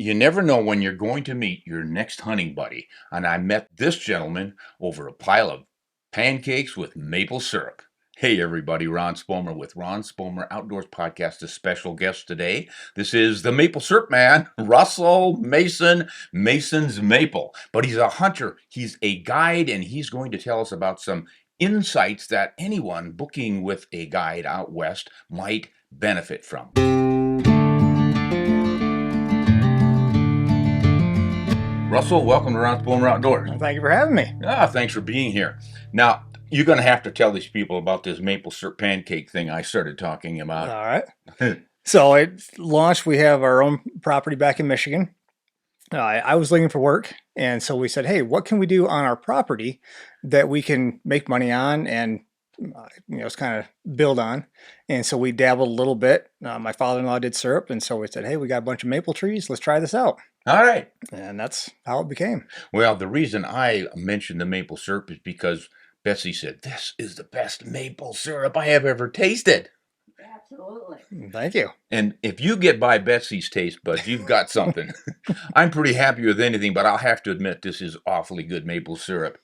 You never know when you're going to meet your next hunting buddy, and I met this gentleman over a pile of pancakes with maple syrup. Hey everybody, Ron Spomer with Ron Spomer Outdoors Podcast, a special guest today. This is the Maple Syrup Man, Russell Mason, Mason's Maple. But he's a hunter, he's a guide, and he's going to tell us about some insights that anyone booking with a guide out west might benefit from. Russell, welcome to Ron Spomer Outdoors. Well, thank you for having me. Thanks for being here. Now, you're going to have to tell these people about this maple syrup pancake thing I started talking about. All right. So it launched. We have our own property back in Michigan. I was looking for work, and so we said, "Hey, what can we do on our property that we can make money on and it's kind of build on?" And so we dabbled a little bit. My father-in-law did syrup, and so we said, "Hey, we got a bunch of maple trees. Let's try this out." All right. And that's how it became. Well, the reason I mentioned the maple syrup is because Betsy said, "This is the best maple syrup I have ever tasted." Absolutely. Thank you. And if you get by Betsy's taste buds, you've got something. I'm pretty happy with anything, but I'll have to admit this is awfully good maple syrup.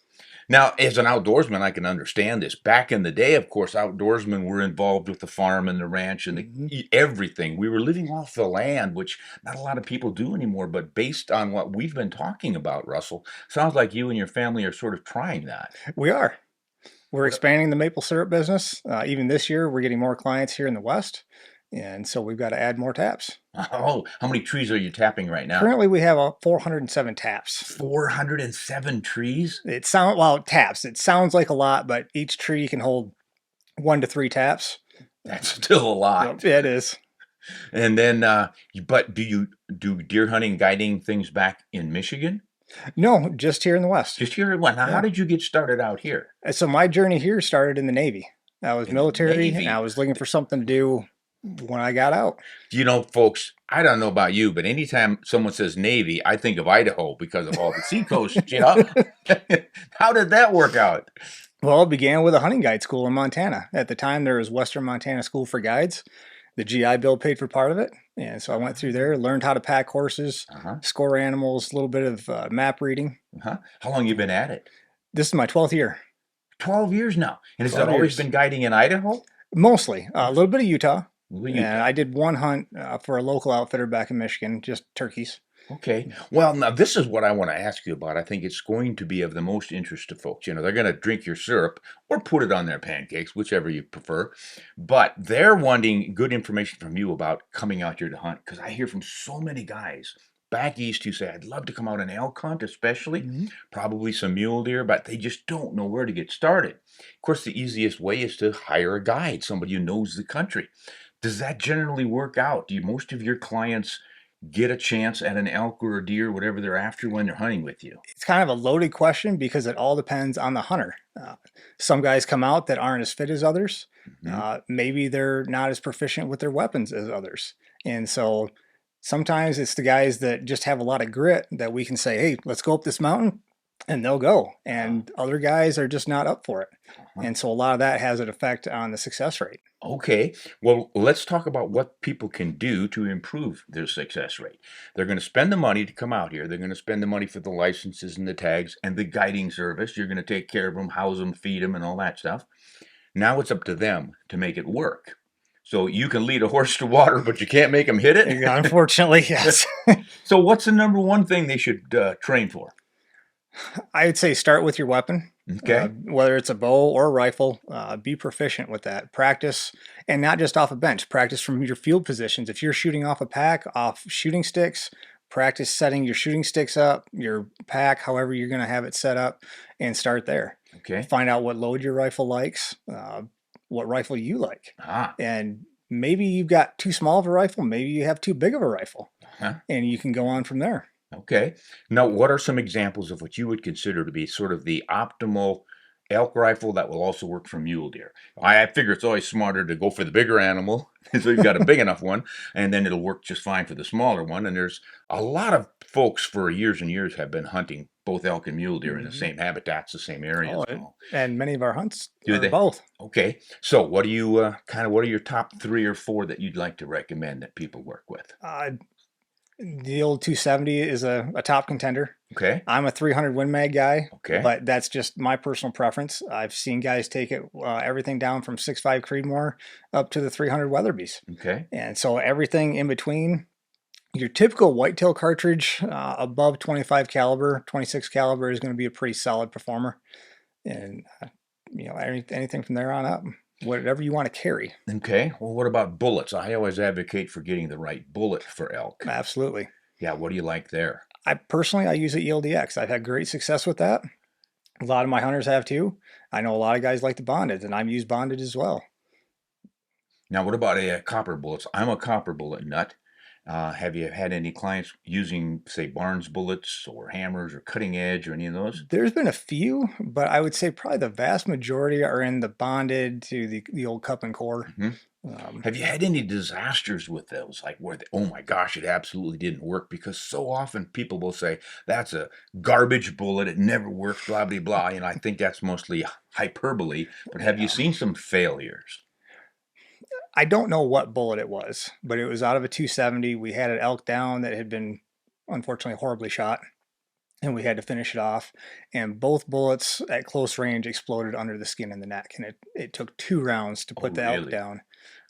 Now, as an outdoorsman, I can understand this. Back in the day, of course, outdoorsmen were involved with the farm and the ranch and everything. We were living off the land, which not a lot of people do anymore. But based on what we've been talking about, Russell, sounds like you and your family are sort of trying that. We are. We're expanding the maple syrup business. Even this year, we're getting more clients here in the West. And so we've got to add more taps. Oh, how many trees are you tapping right now? Currently, we have 407 taps. 407 trees? Taps. It sounds like a lot, but each tree can hold 1 to 3 taps. That's still a lot. It is. And then, but do you do deer hunting, guiding things back in Michigan? No, just here in the West. Just here in what? Now, how did you get started out here? So my journey here started in the Navy. I was military, and I was looking for something to do when I got out. You know, folks, I don't know about you, but anytime someone says Navy, I think of Idaho because of all the seacoast, How did that work out? Well, it began with a hunting guide school in Montana. At the time, there was Western Montana School for Guides. The GI Bill paid for part of it. And so I went through there, learned how to pack horses, score animals, a little bit of map reading. How long you been at it? This is my 12th year. 12 years now. And has that always been guiding in Idaho? Mostly. A little bit of Utah. And I did one hunt for a local outfitter back in Michigan, just turkeys. Okay. Well, now this is what I want to ask you about. I think it's going to be of the most interest to folks. You know, they're going to drink your syrup or put it on their pancakes, whichever you prefer. But they're wanting good information from you about coming out here to hunt, because I hear from so many guys back east who say, "I'd love to come out and elk hunt, especially, probably some mule deer, but they just don't know where to get started." Of course, the easiest way is to hire a guide, somebody who knows the country. Does that generally work out? Do most of your clients get a chance at an elk or a deer, whatever they're after, when they're hunting with you? It's kind of a loaded question because it all depends on the hunter. Some guys come out that aren't as fit as others. Maybe they're not as proficient with their weapons as others. And so sometimes it's the guys that just have a lot of grit that we can say, "Hey, let's go up this mountain," and they'll go. And other guys are just not up for it. And so a lot of that has an effect on the success rate. Okay, well, let's talk about what people can do to improve their success rate. They're going to spend the money to come out here. They're going to spend the money for the licenses and the tags and the guiding service. You're going to take care of them, house them, feed them, and all that stuff. Now it's up to them to make it work. So you can lead a horse to water, but you can't make them hit it? Unfortunately, yes. So what's the number one thing they should train for? I'd say start with your weapon. Okay. Whether it's a bow or a rifle, be proficient with that. Practice, and not just off a bench. Practice from your field positions. If you're shooting off a pack, off shooting sticks, practice setting your shooting sticks up, your pack, however you're going to have it set up, and start there. Okay. Find out what load your rifle likes, what rifle you like. And maybe you've got too small of a rifle, maybe you have too big of a rifle, and you can go on from there. Okay. Now, what are some examples of what you would consider to be sort of the optimal elk rifle that will also work for mule deer? I figure it's always smarter to go for the bigger animal, so you've got a big enough one, and then it'll work just fine for the smaller one. And there's a lot of folks for years and years have been hunting both elk and mule deer in the same habitats, the same areas. And many of our hunts do are both. Okay. So what do you what are your top 3 or 4 that you'd like to recommend that people work with? The old 270 is a top contender. Okay. I'm a 300 Win Mag guy, Okay. but that's just my personal preference. I've seen guys take it everything down from 6.5 Creedmoor up to the 300 Weatherbys. Okay. And so everything in between, your typical whitetail cartridge above 25 caliber, 26 caliber is going to be a pretty solid performer. And anything from there on up, whatever you want to carry. Okay. Well, what about bullets? I always advocate for getting the right bullet for elk. Absolutely. Yeah. What do you like there? I use a ELDX. I've had great success with that. A lot of my hunters have too. I know a lot of guys like the bonded, and I've used bonded as well. Now, what about copper bullets? I'm a copper bullet nut. Have you had any clients using, say, Barnes bullets or hammers or cutting edge or any of those? There's been a few, but I would say probably the vast majority are in the bonded to the old cup and core. Have you had any disasters with those? Like where, oh my gosh, it absolutely didn't work? Because so often people will say, that's a garbage bullet. It never works, blah, blah, blah. I think that's mostly hyperbole. But have you seen some failures? I don't know what bullet it was, but it was out of a 270. We had an elk down that had been unfortunately horribly shot, and we had to finish it off. And both bullets at close range exploded under the skin and the neck, and it took 2 rounds to put Oh, the elk really? down.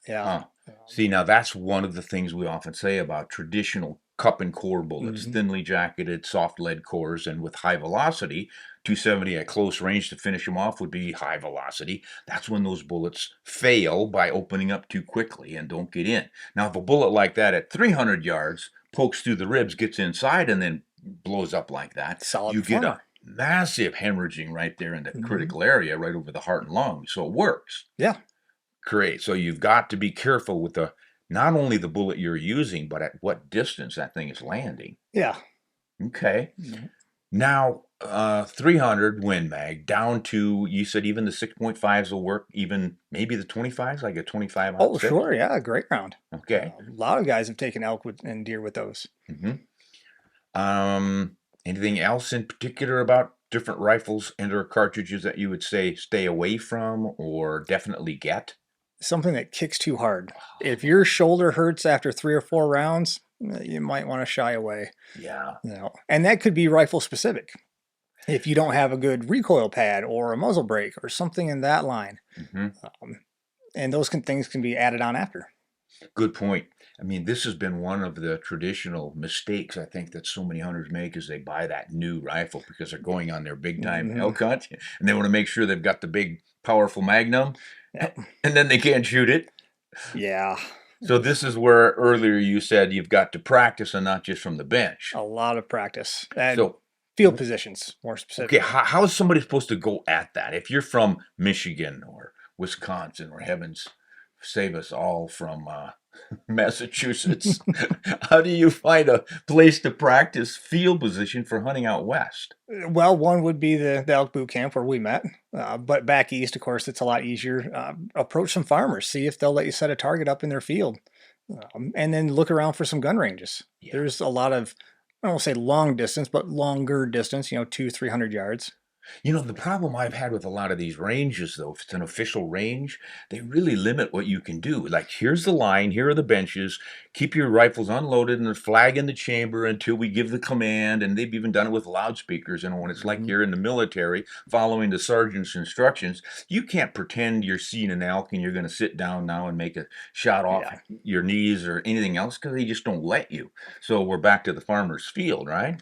Yeah. Huh. See, now that's one of the things we often say about traditional cup and core bullets, thinly jacketed, soft lead cores, and with high velocity. 270 at close range to finish them off would be high velocity. That's when those bullets fail by opening up too quickly and don't get in. Now, if a bullet like that at 300 yards pokes through the ribs, gets inside, and then blows up like that, Solid you get a performer. massive hemorrhaging right there in the critical area, right over the heart and lungs. So it works. Yeah. Great. So you've got to be careful with not only the bullet you're using, but at what distance that thing is landing. Yeah. Okay. Now, 300 Win Mag down to, you said even the 6.5s will work, even maybe the 25s, like a 25 Oh, out six? sure. Yeah. Great round. Okay. A lot of guys have taken elk and deer with those. Anything else in particular about different rifles and or cartridges that you would say stay away from or definitely get? Something that kicks too hard. If your shoulder hurts after 3 or 4 rounds, you might want to shy away. Yeah. And that could be rifle specific. If you don't have a good recoil pad or a muzzle brake or something in that line, and those things can be added on after. Good point. I mean, this has been one of the traditional mistakes I think that so many hunters make is they buy that new rifle because they're going on their big time elk hunt and they want to make sure they've got the big powerful Magnum and then they can't shoot it. Yeah. So this is where earlier you said you've got to practice and not just from the bench. A lot of practice. And So field positions, more specifically. okay, how is somebody supposed to go at that? If you're from Michigan or Wisconsin or heavens save us all from Massachusetts, how do you find a place to practice field position for hunting out west? Well, one would be the elk boot camp where we met. But back east, of course, it's a lot easier. Approach some farmers, see if they'll let you set a target up in their field. And then look around for some gun ranges. Yeah. There's a lot of, I won't say long distance, but longer distance, 200-300 yards. The problem I've had with a lot of these ranges, though, if it's an official range, they really limit what you can do. Like, here's the line, here are the benches, keep your rifles unloaded and the flag in the chamber until we give the command. And they've even done it with loudspeakers. When it's like you're in the military following the sergeant's instructions, you can't pretend you're seeing an elk and you're going to sit down now and make a shot off your knees or anything else because they just don't let you. So we're back to the farmer's field, right?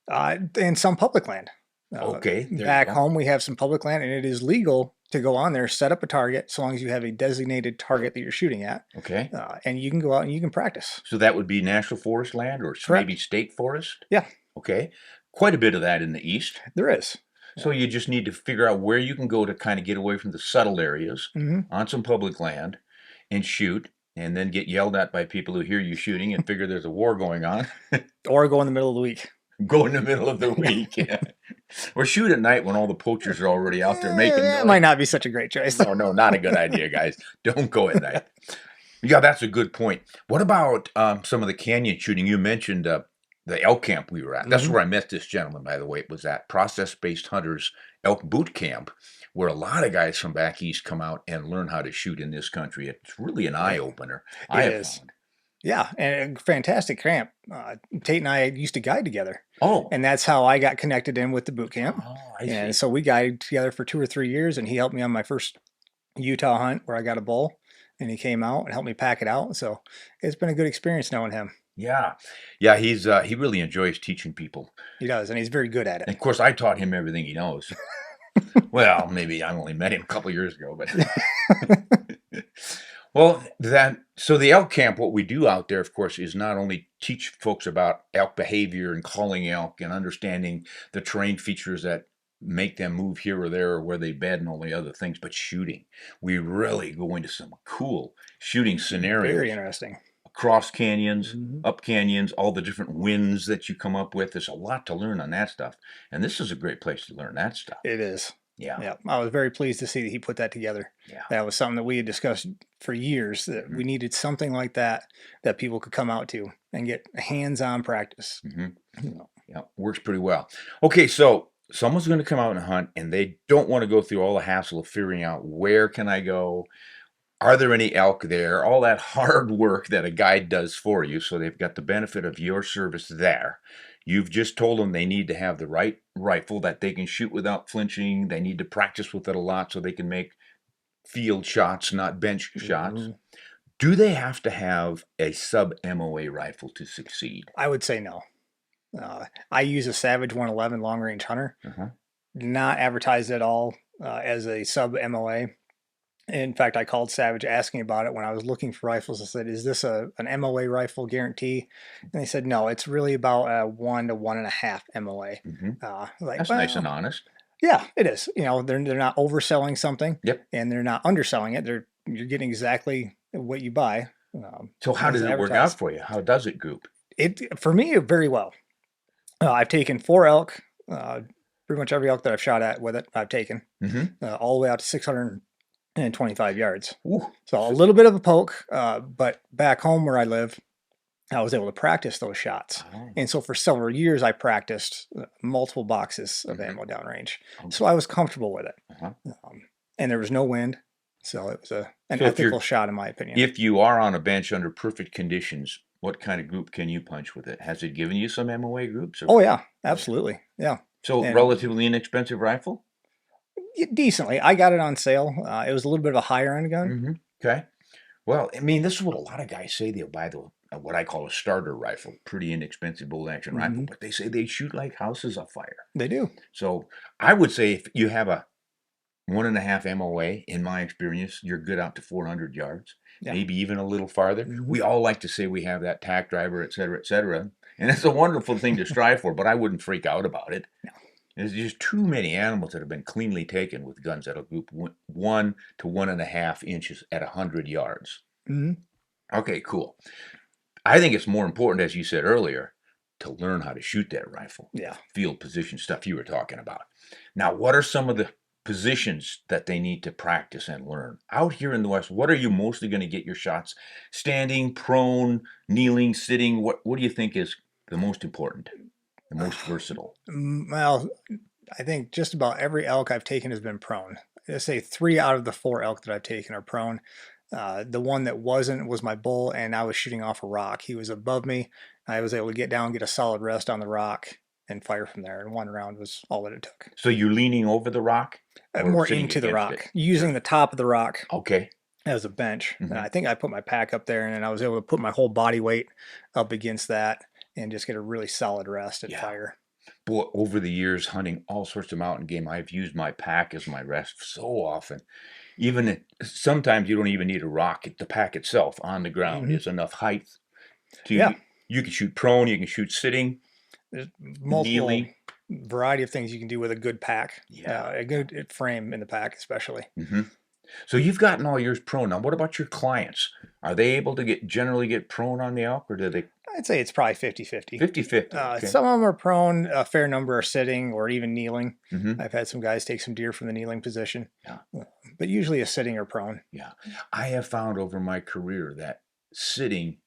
And some public land. Okay. Back home, we have some public land, and it is legal to go on there, set up a target, so long as you have a designated target that you're shooting at. Okay. And you can go out and you can practice. So that would be national forest land or maybe state forest? Yeah. Okay. Quite a bit of that in the east. There is. So you just need to figure out where you can go to kind of get away from the settled areas on some public land and shoot, and then get yelled at by people who hear you shooting and figure there's a war going on. Or go in the middle of the week. Go in the middle of the week, yeah. Or shoot at night when all the poachers are already out there making noise. It might not be such a great choice. No, not a good idea, guys. Don't go at night. Yeah, that's a good point. What about some of the canyon shooting? You mentioned the elk camp we were at. That's where I met this gentleman, by the way. It was at Process-Based Hunters Elk Boot Camp, where a lot of guys from back east come out and learn how to shoot in this country. It's really an eye-opener. It is. Yeah, and a fantastic camp. Tate and I used to guide together, Oh, and that's how I got connected in with the boot camp. oh, I And see. so we guided together for 2 or 3 years, and he helped me on my first Utah hunt where I got a bull, and he came out and helped me pack it out. So it's been a good experience knowing him. Yeah, yeah. He really enjoys teaching people. He does, and he's very good at And it. of course, I taught him everything he knows. Well, maybe I only met him a couple years ago, but well, that so the elk camp, what we do out there, of course, is not only teach folks about elk behavior and calling elk and understanding the terrain features that make them move here or there or where they bed and all the other things, but shooting. We really go into some cool shooting Very scenarios interesting. across canyons, Mhm. up canyons, all the different winds that you come up with. There's a lot to learn on that stuff. And this is a great place to learn that stuff. It is. Yeah, Yeah, I was very pleased to see that he put that together. yeah. That was something that we had discussed for years that Hmm. we needed something like that that people could come out to and get hands-on practice. Hmm. You know, Yeah, works pretty well. Okay, so someone's going to come out and hunt, and they don't want to go through all the hassle of figuring out where can I go, are there any elk there, all that hard work that a guide does for you. So they've got the benefit of your service there. You've just told them they need to have the right rifle that they can shoot without flinching. They need to practice with it a lot so they can make field shots, not bench shots. mhm. Do they have to have a sub MOA rifle to succeed? I would say no. I use a Savage 111 long range hunter, Uh-huh. not advertised at all as a sub MOA. In fact, I called Savage asking about it when I was looking for rifles. I said, "Is this an MOA rifle guarantee?" And they said, "No, it's really about a 1 to 1.5 MOA." Hmm. Like, That's nice and well, honest. yeah, it is. You know, they're not overselling something, Yep. and they're not underselling it. You're getting exactly what you buy So how as does it work out advertised. for you? How does it group? It for me very well. I've taken 4 elk. Pretty much every elk that I've shot at with it, I've taken Hmm. all the way out to 625 yards. Ooh. So a little bit of a poke, but back home where I live, I was able to practice those shots. Oh. And so for several years, I practiced multiple boxes of Mhm. ammo downrange. So Okay. I was comfortable with it. Uh-huh. And there was no wind. So it was an So ethical shot, in my opinion. if you are on a bench under perfect conditions, what kind of group can you punch with it? Has it given you some MOA groups? Or Oh, yeah, okay. absolutely. Yeah. So And relatively inexpensive rifle? decently. I got it on sale. It was a little bit of a higher end gun. Hmm. Okay. Well, I mean, this is what a lot of guys say. They'll buy the what I call a starter rifle, pretty inexpensive bolt action rifle, Mhm. but they say they shoot like houses afire. They do. So I would say if you have a 1.5 MOA, in my experience, you're good out to 400 yards, Yeah. maybe even a little farther. Mhm. We all like to say we have that tack driver, et cetera, et cetera. And it's a wonderful thing to strive for, but I wouldn't freak out about it. No. There's just too many animals that have been cleanly taken with guns that'll group 1 to 1.5 inches at 100 yards. Mhm. Okay, cool. I think it's more important, as you said earlier, to learn how to shoot that rifle. Yeah. Field position stuff you were talking about. Now, what are some of the positions that they need to practice and learn? Out here in the West, what are you mostly going to get your shots? Standing, prone, kneeling, sitting? What do you think is the most important, the most versatile? Well, I think just about every elk I've taken has been prone. Let's say 3 out of the 4 elk that I've taken are prone. The one that wasn't was my bull, and I was shooting off a rock. He was above me. I was able to get down, get a solid rest on the rock, and fire from there. And one round was all that it took. So you're leaning over the rock or More sitting into the against it? rock, using the top of the rock Okay. as a bench. And Mhm. I think I put my pack up there, and then I was able to put my whole body weight up against that and just get a really solid rest and Yeah. fire. Boy, over the years hunting all sorts of mountain game, I've used my pack as my rest so often. Sometimes you don't even need a rock. The pack itself on the ground Mhm. is enough height Yeah, to you can shoot prone, you can shoot sitting, there's multiple kneeling. variety of things you can do with a good pack, Yeah. a good frame in the pack, especially. Hmm. So you've gotten all yours prone. Now, what about your clients? Are they able to generally get prone on the elk, or do they I'd say it's probably 50-50. 50-50? Okay. Some of them are prone, a fair number are sitting or even kneeling. Hmm. I've had some guys take some deer from the kneeling position, Yeah. but usually a sitting or prone. Yeah. I have found over my career that sitting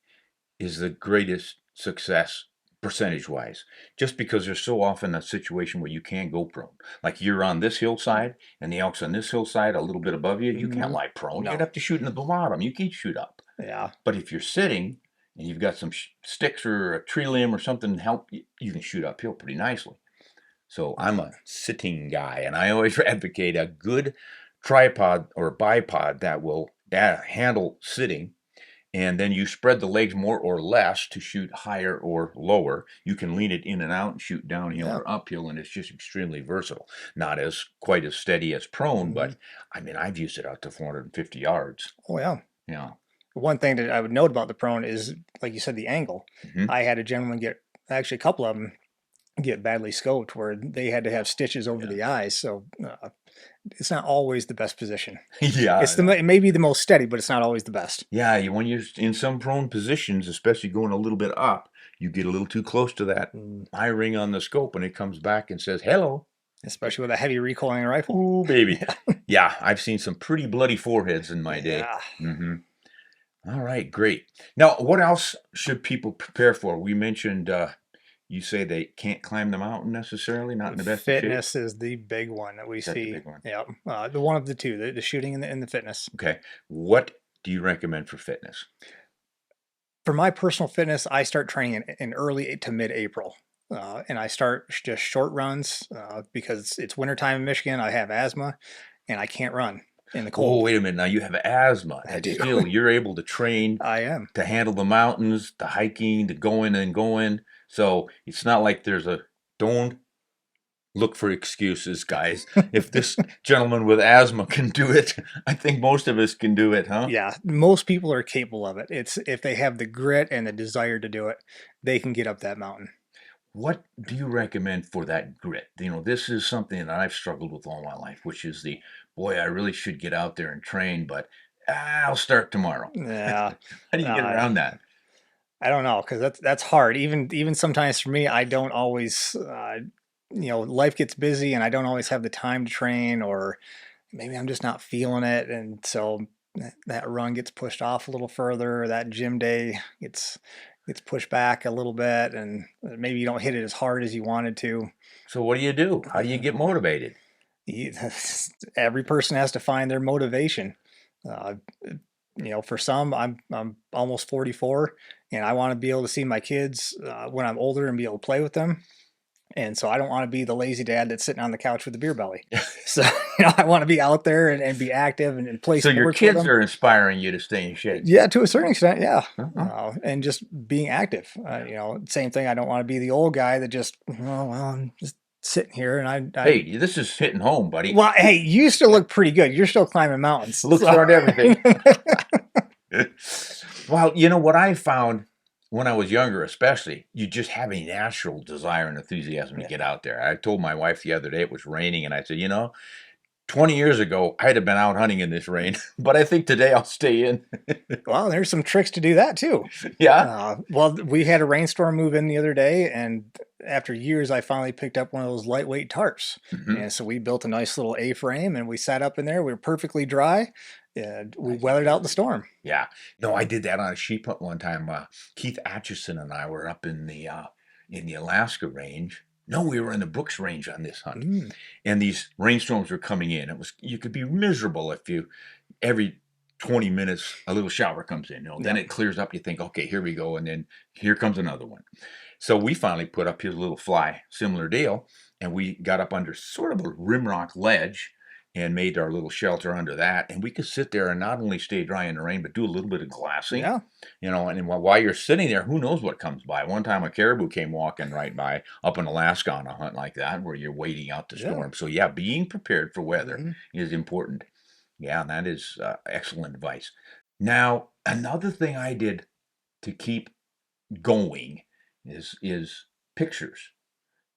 is the greatest success percentage wise, just because there's so often a situation where you can't go prone. Like you're on this hillside and the elk's on this hillside a little bit above you. You can't Mhm. lie prone. You'd No. have to shoot in the bottom. You can't shoot up. Yeah. But if you're sitting, and you've got some sticks or a tree limb or something to help you can shoot uphill pretty nicely. So I'm a sitting guy, and I always advocate a good tripod or bipod that will handle sitting, and then you spread the legs more or less to shoot higher or lower. You can lean it in and out and shoot downhill Yeah. or uphill, and it's just extremely versatile. Not as quite as steady as prone, but I mean, I've used it out to 450 yards. Oh yeah. Yeah. One thing that I would note about the prone is, like you said, the angle. I had a gentleman actually a couple of them get badly scoped where they had to have stitches over the eyes. So it's not always the best position. Yeah. It may be the most steady, but it's not always the best. Yeah, when you're in some prone positions, especially going a little bit up, you get a little too close to that eye ring on the scope, and it comes back and says, hello. Especially with a heavy recoiling rifle. Ooh, baby. Yeah, I've seen some pretty bloody foreheads in my day. All right, great. Now, what else should people prepare for? We mentioned, you say they can't climb the mountain necessarily, not in the best shape? Fitness is the big one that we That's the see. big one. Yeah, the one of the two, the shooting and the fitness. Okay, what do you recommend for fitness? For my personal fitness, I start training in early to mid-April. And I start just short runs because it's wintertime in Michigan. I have asthma, and I can't run in the cold. Oh, wait a minute. Now you have asthma. I do. Still, you're able to train I am. to handle the mountains, the hiking, the going and going. So it's not like don't look for excuses, guys. If this gentleman with asthma can do it, I think most of us can do it, huh? Yeah, most people are capable of it. It's if they have the grit and the desire to do it, they can get up that mountain. What do you recommend for that grit? This is something that I've struggled with all my life, which is boy, I really should get out there and train, but I'll start tomorrow. Yeah. How do you get around that? I don't know, because that's hard. Even sometimes for me, I don't always, life gets busy and I don't always have the time to train, or maybe I'm just not feeling it, and so that run gets pushed off a little further. That gym day gets pushed back a little bit, and maybe you don't hit it as hard as you wanted to. So what do you do? How do you get motivated? Every person has to find their motivation. For some, I'm almost 44, and I want to be able to see my kids when I'm older and be able to play with them. And so I don't want to be the lazy dad that's sitting on the couch with a beer belly. So I want to be out there and be active and play So sports your kids with them. are inspiring you to stay in shape. Yeah, to a certain extent, yeah. Uh-huh. And just being active. Same thing. I don't want to be the old guy that just, I'm just sitting here and Hey, this is hitting home, buddy. Well, hey, you still look pretty good. You're still climbing mountains. Looks aren't everything. Well, what I found when I was younger, especially, you just have a natural desire and enthusiasm to get out there. I told my wife the other day it was raining, and I said, 20 years ago, I'd have been out hunting in this rain, but I think today I'll stay in. Well, there's some tricks to do that too. Yeah. Well, we had a rainstorm move in the other day, and after years, I finally picked up one of those lightweight tarps. And so we built a nice little A-frame, and we sat up in there. We were perfectly dry. And we weathered out the storm. Yeah. No, I did that on a sheep hunt one time. Keith Atchison and I were up in the Alaska range. No, we were in the Brooks Range on this hunt, and these rainstorms were coming in. You could be miserable if every 20 minutes a little shower comes in. Then it clears up. You think, okay, here we go, and then here comes another one. So we finally put up his little fly, similar deal, and we got up under sort of a rimrock ledge and made our little shelter under that, and we could sit there and not only stay dry in the rain, but do a little bit of glassing. Yeah. And while you're sitting there, who knows what comes by. One time a caribou came walking right by up in Alaska on a hunt like that, where you're waiting out the storm. So yeah, being prepared for weather is important. Yeah, that is excellent advice. Now, another thing I did to keep going is pictures.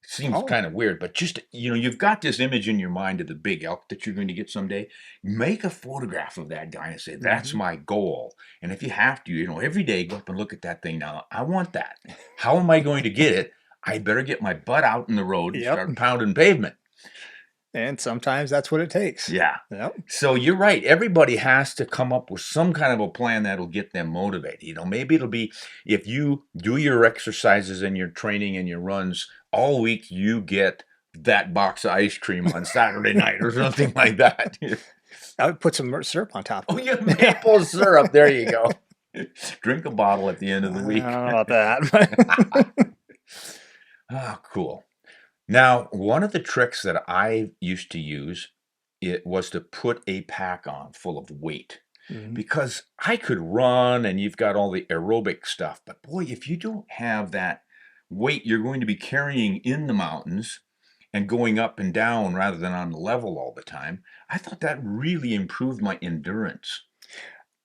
Seems kind of weird, but just, you've got this image in your mind of the big elk that you're going to get someday. Make a photograph of that guy and say, that's my goal. And if you have to, every day go up and look at that thing. Now, I want that. How am I going to get it? I better get my butt out in the road and start pounding pavement. And sometimes that's what it takes. Yeah. Yep. So you're right. Everybody has to come up with some kind of a plan that'll get them motivated. Maybe it'll be if you do your exercises and your training and your runs all week, you get that box of ice cream on Saturday night or something like that. I would put some syrup on top. Oh, yeah, maple syrup. There you go. Drink a bottle at the end I of the don't week. know about that. Ah, cool. Now, one of the tricks that I used to use, it was to put a pack on full of weight Mhm. because I could run and you've got all the aerobic stuff. But boy, if you don't have that weight you're going to be carrying in the mountains and going up and down rather than on the level all the time, I thought that really improved my endurance.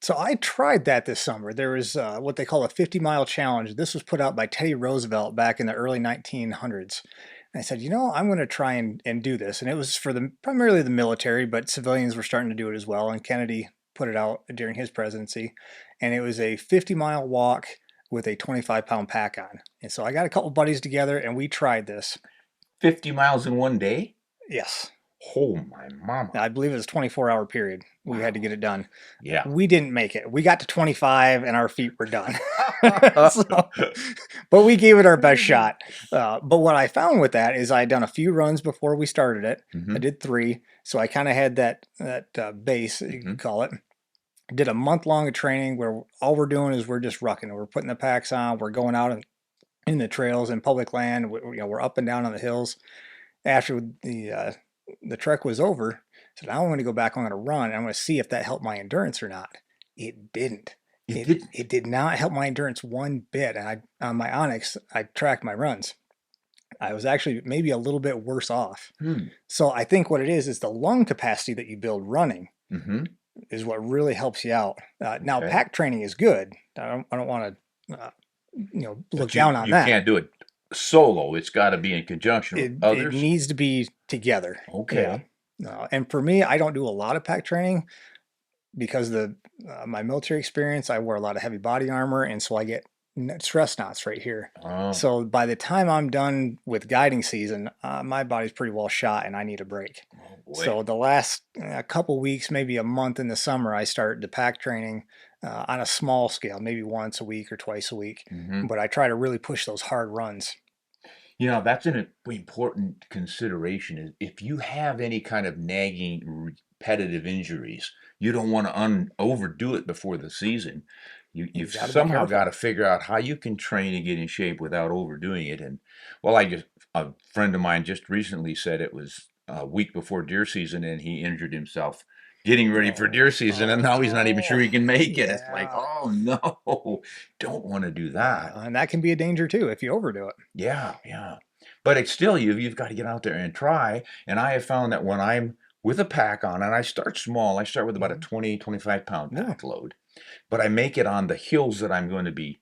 So I tried that this summer. There was what they call a 50-mile challenge. This was put out by Teddy Roosevelt back in the early 1900s. And I said, I'm going to try and do this. And it was for primarily the military, but civilians were starting to do it as well. And Kennedy put it out during his presidency. And it was a 50-mile walk with a 25-pound pack on. And so I got a couple buddies together and we tried this. 50 miles in one day? Yes. Oh, my mama. I believe it was a 24-hour period. We had to Wow. get it done. Yeah. We didn't make it. We got to 25 and our feet were done. So, but we gave it our best shot. But what I found with that is I had done a few runs before we started it. I Mhm. did 3. So I kind of had that base, you can Mhm. call it. Did a month long of training where all we're doing is we're just rucking. We're putting the packs on. We're going out in the trails in public land. We're up and down on the hills. After the trek was over, so now I'm going to go back. I'm going to run. And I'm going to see if that helped my endurance or not. It didn't. It It didn't. it did not help my endurance one bit. And on my Onyx, I tracked my runs. I was actually maybe a little bit worse off. Hmm. So I think what it is the lung capacity that you build running Mhm. is what really helps you out. Now, Okay. pack training is good. I don't want to look But you down on you that. can't do it solo. It's gotta be in conjunction with It others. needs to be together. Yeah. Okay. And for me, I don't do a lot of pack training because my military experience. I wear a lot of heavy body armor, and so I get stress knots right here. Oh, So by the time I'm done with guiding season, my body's pretty well shot, and I need a break. oh boy. So the last couple weeks, maybe a month in the summer, I start the pack training on a small scale, maybe once a week or twice a week. Mhm. But I try to really push those hard runs. That's an important consideration is if you have any kind of nagging repetitive injuries, you don't wanna overdo it before the season. You You've got to be somehow careful. gotta figure out how you can train and get in shape without overdoing it, and, well, a friend of mine just recently said it was a week before deer season, and he injured himself getting ready for Oh, deer season, and oh now he's not even sure no. he can make it. It's like, Yeah. "Oh, no. Don't wanna do that." And that can be a danger too if you overdo it. Yeah, yeah. But it's still you've got to get out there and try. And I have found that when I'm with a pack on, and I start small, I start with about a Mhm. 20, 25 pound Yeah. pack load, but I make it on the hills that I'm going to be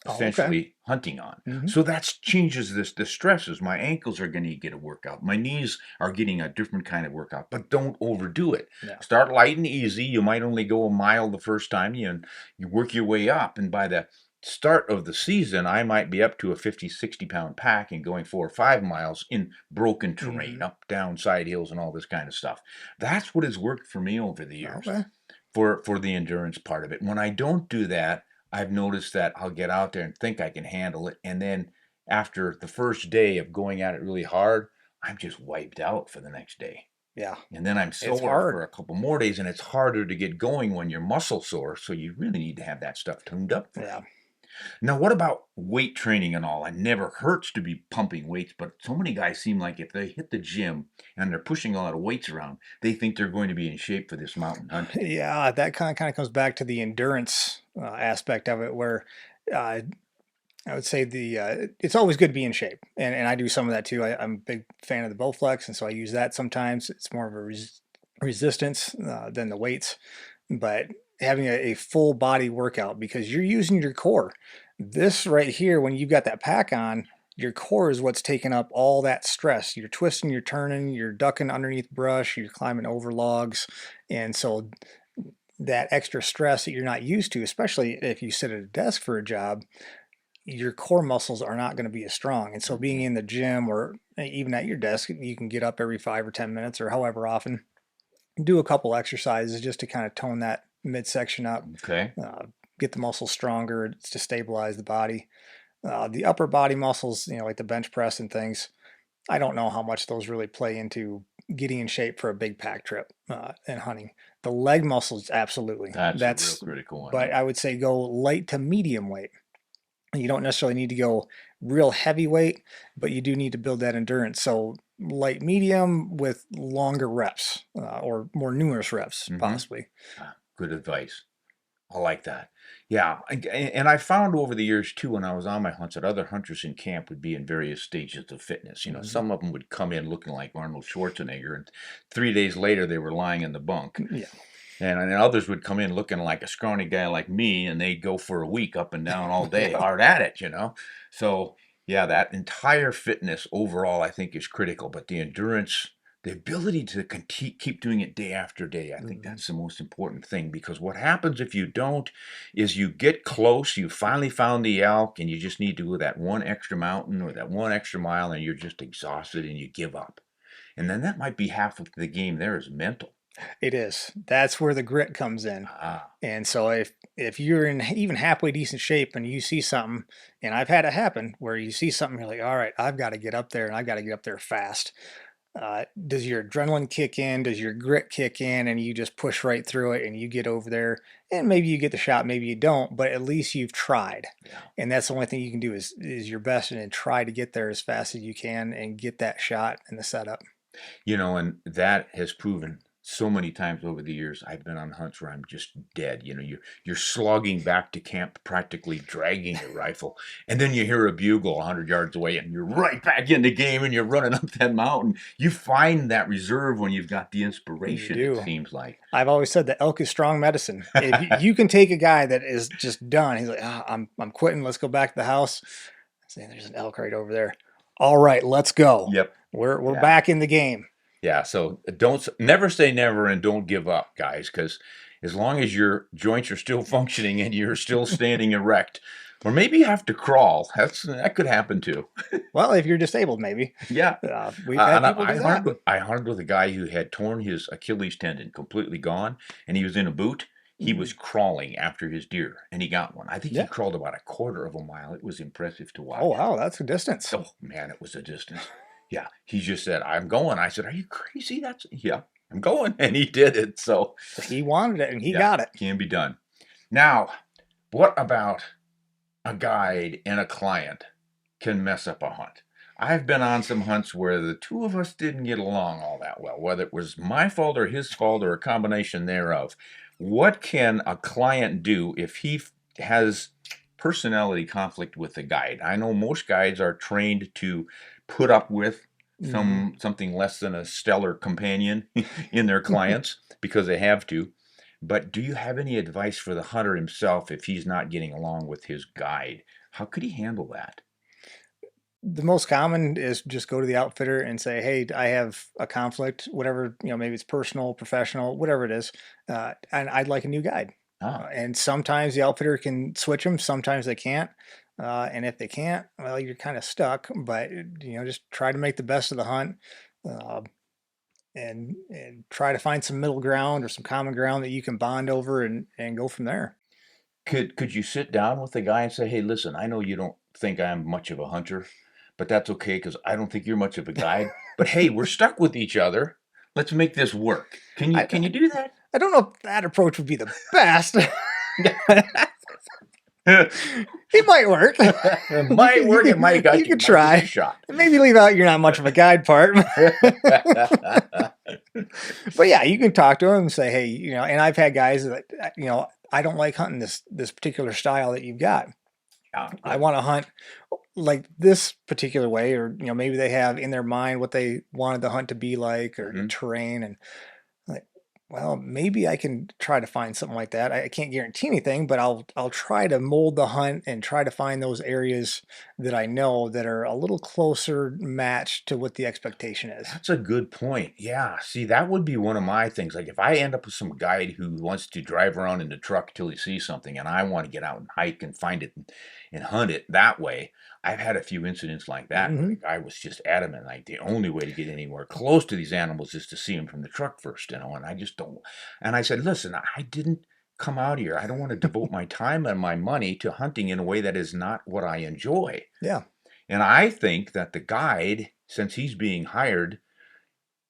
Oh, okay. essentially hunting on. Hmm. So that changes the stresses. My ankles are going to get a workout. My knees are getting a different kind of workout, but don't overdo it. Yeah. Start light and easy. You might only go a mile the first time, you work your way up. And by the start of the season, I might be up to a 50, 60 pound pack and going 4 or 5 miles in broken terrain, Hmm. up, down, side hills, and all this kind of stuff. That's what has worked for me over the years Okay. for the endurance part of it. When I don't do that, I've noticed that I'll get out there and think I can handle it, and then after the first day of going at it really hard, I'm just wiped out for the next day. Yeah. And then I'm It's sore for hard. a couple more days, and it's harder to get going when you're muscle sore. So you really need to have that stuff tuned up for Yeah. you. Now, what about weight training and all? It never hurts to be pumping weights, but so many guys seem like if they hit the gym and they're pushing a lot of weights around, they think they're going to be in shape for this mountain hunting. Yeah. That kind of comes back to the endurance aspect of it, where uh, I would say it's always good to be in shape, and I do some of that too. I'm a big fan of the Bowflex, and so I use that sometimes. It's more of a resistance than the weights, but having a full body workout because you're using your core. This right here, when you've got that pack on, your core is what's taking up all that stress. You're twisting, you're turning, you're ducking underneath brush, you're climbing over logs, and so that extra stress that you're not used to, especially if you sit at a desk for a job, your core muscles are not going to be as strong. And so being Mhm. in the gym or even at your desk, you can get up every 5 or 10 minutes or however often, do a couple exercises just to kind of tone that midsection up, Okay. uh, get the muscles stronger to stabilize the body. The upper body muscles, like the bench press and things, I don't know how much those really play into getting in shape for a big pack trip and hunting. The leg muscles, absolutely. That's a real critical one, But yeah. I would say go light to medium weight. You don't necessarily need to go real heavyweight, but you do need to build that endurance. So light medium with longer reps or more numerous reps, Mhm. possibly. Good advice. I like that. Yeah, and I found over the years too, when I was on my hunts, that other hunters in camp would be in various stages of fitness. You know, Mhm. some of them would come in looking like Arnold Schwarzenegger, and 3 days later they were lying in the bunk. Yeah. And then others would come in looking like a scrawny guy like me, and they'd go for a week up and down all day, Yeah. hard at it, you know? So, yeah, that entire fitness overall, I think, is critical. But the endurance, the ability to keep doing it day after day, I think Mhm. that's the most important thing. Because what happens if you don't is you get close, you finally found the elk, and you just need to go that one extra mountain or that one extra mile, and you're just exhausted and you give up. And then that might be half of the game there is mental. It is. That's where the grit comes in. Ah, And so if you're in even halfway decent shape and you see something, and I've had it happen where you see something, you're like, all right, I've got to get up there and I've got to get up there fast. Does your adrenaline kick in? Does your grit kick in? And you just push right through it and you get over there and maybe you get the shot, maybe you don't, but at least you've tried. yeah. And that's the only thing you can do is your best and then try to get there as fast as you can and get that shot and the setup. You know, and that has proven so many times over the years. I've been on hunts where I'm just dead. You know, you're slogging back to camp, practically dragging your rifle, and then you hear a bugle 100 yards away, and you're right back in the game, and you're running up that mountain. You find that reserve when you've got the You inspiration. It do. seems like. I've always said that elk is strong medicine. If you can take a guy that is just done, he's like, ah, I'm quitting. Let's go back to the house. I say, there's an elk right over there. All right, let's go. Yep. We're Yeah. back in the game. Yeah, so don't never say never and don't give up, guys, because as long as your joints are still functioning and you're still standing erect, or maybe you have to crawl, that could happen too. Well, if you're disabled, maybe. Yeah, We've had and people do that. I hunted with a guy who had torn his Achilles tendon completely gone, and he was in a boot. He Mhm. was crawling after his deer, and he got one. I think he Yeah. crawled about a quarter of a mile. It was impressive to Oh, watch. wow, that's a distance. Oh man, it was a distance. Yeah, he just said, "I'm going." I said, "Are you crazy?" That's yeah, I'm going, and he did it. So He wanted it and he yeah, got it. can be done. Now, what about a guide and a client can mess up a hunt? I've been on some hunts where the two of us didn't get along all that well, whether it was my fault or his fault or a combination thereof. What can a client do if has personality conflict with the guide? I know most guides are trained to put up with Mhm. something less than a stellar companion in their clients because they have to. But do you have any advice for the hunter himself if he's not getting along with his guide? How could he handle that? The most common is just go to the outfitter and say, "Hey, I have a conflict, whatever, maybe it's personal, professional, whatever it is, and I'd like a new guide." Ah, And sometimes the outfitter can switch them, sometimes they can't. And if they can't, well, you're kind of stuck. But just try to make the best of the hunt, uh, and try to find some middle ground or some common ground that you can bond over and go from there. could you sit down with the guy and say, "Hey, listen, I know you don't think I'm much of a hunter, but that's okay because I don't think you're much of a guide. But hey, we're stuck with each other. Let's make this work." I Can you do that? I don't know if that approach would be the best. It might work. It might work. It might You got you. could It might give it a try. shot. Maybe leave out you're not much of a guide part. But yeah, you can talk to them and say, hey, and I've had guys that, I don't like hunting this particular style that you've got. Yeah, I yeah. want to hunt like this particular way, or maybe they have in their mind what they wanted the hunt to be like, or the Mhm. terrain, and like, well, maybe I can try to find something like that. I can't guarantee anything, but I'll try to mold the hunt and try to find those areas that I know that are a little closer matched to what the expectation is. That's a good point. Yeah. See, that would be one of my things. Like if I end up with some guide who wants to drive around in the truck till he sees something and I want to get out and hike and find it and hunt it that way. I've had a few incidents like that where the Hmm. guy was just adamant, like the only way to get anywhere close to these animals is to see them from the truck first, and I just don't. And I said, listen, I didn't come out here. I don't want to devote my time and my money to hunting in a way that is not what I enjoy. Yeah. And I think that the guide since he's being hired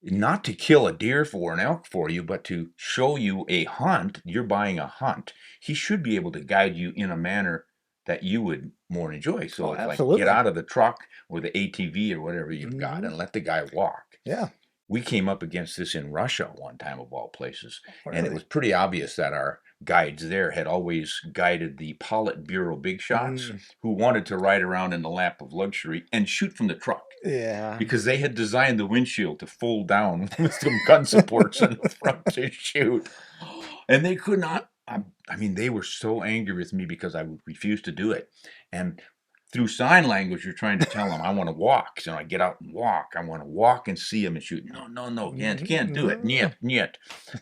not to kill a deer for an elk for you, but to show you a hunt, you're buying a hunt. He should be able to guide you in a manner that you would more enjoy. So Oh, it's like get absolutely. out of the truck or the ATV or whatever you've got Hmm. and let the guy walk. Yeah. We came up against this in Russia one time of all places, and it Really. was pretty obvious that our guides there had always guided the Politburo big shots Mm, who wanted to ride around in the lap of luxury and shoot from the truck yeah. because they had designed the windshield to fold down with some gun supports in the front to shoot. And they could not. I mean, they were so angry with me because I would refuse to do it. And through sign language, you're trying to tell them, I want to walk. So I get out and walk. I want to walk and see them and shoot. No, no, no, can't do it. Mhm. Niet, niet.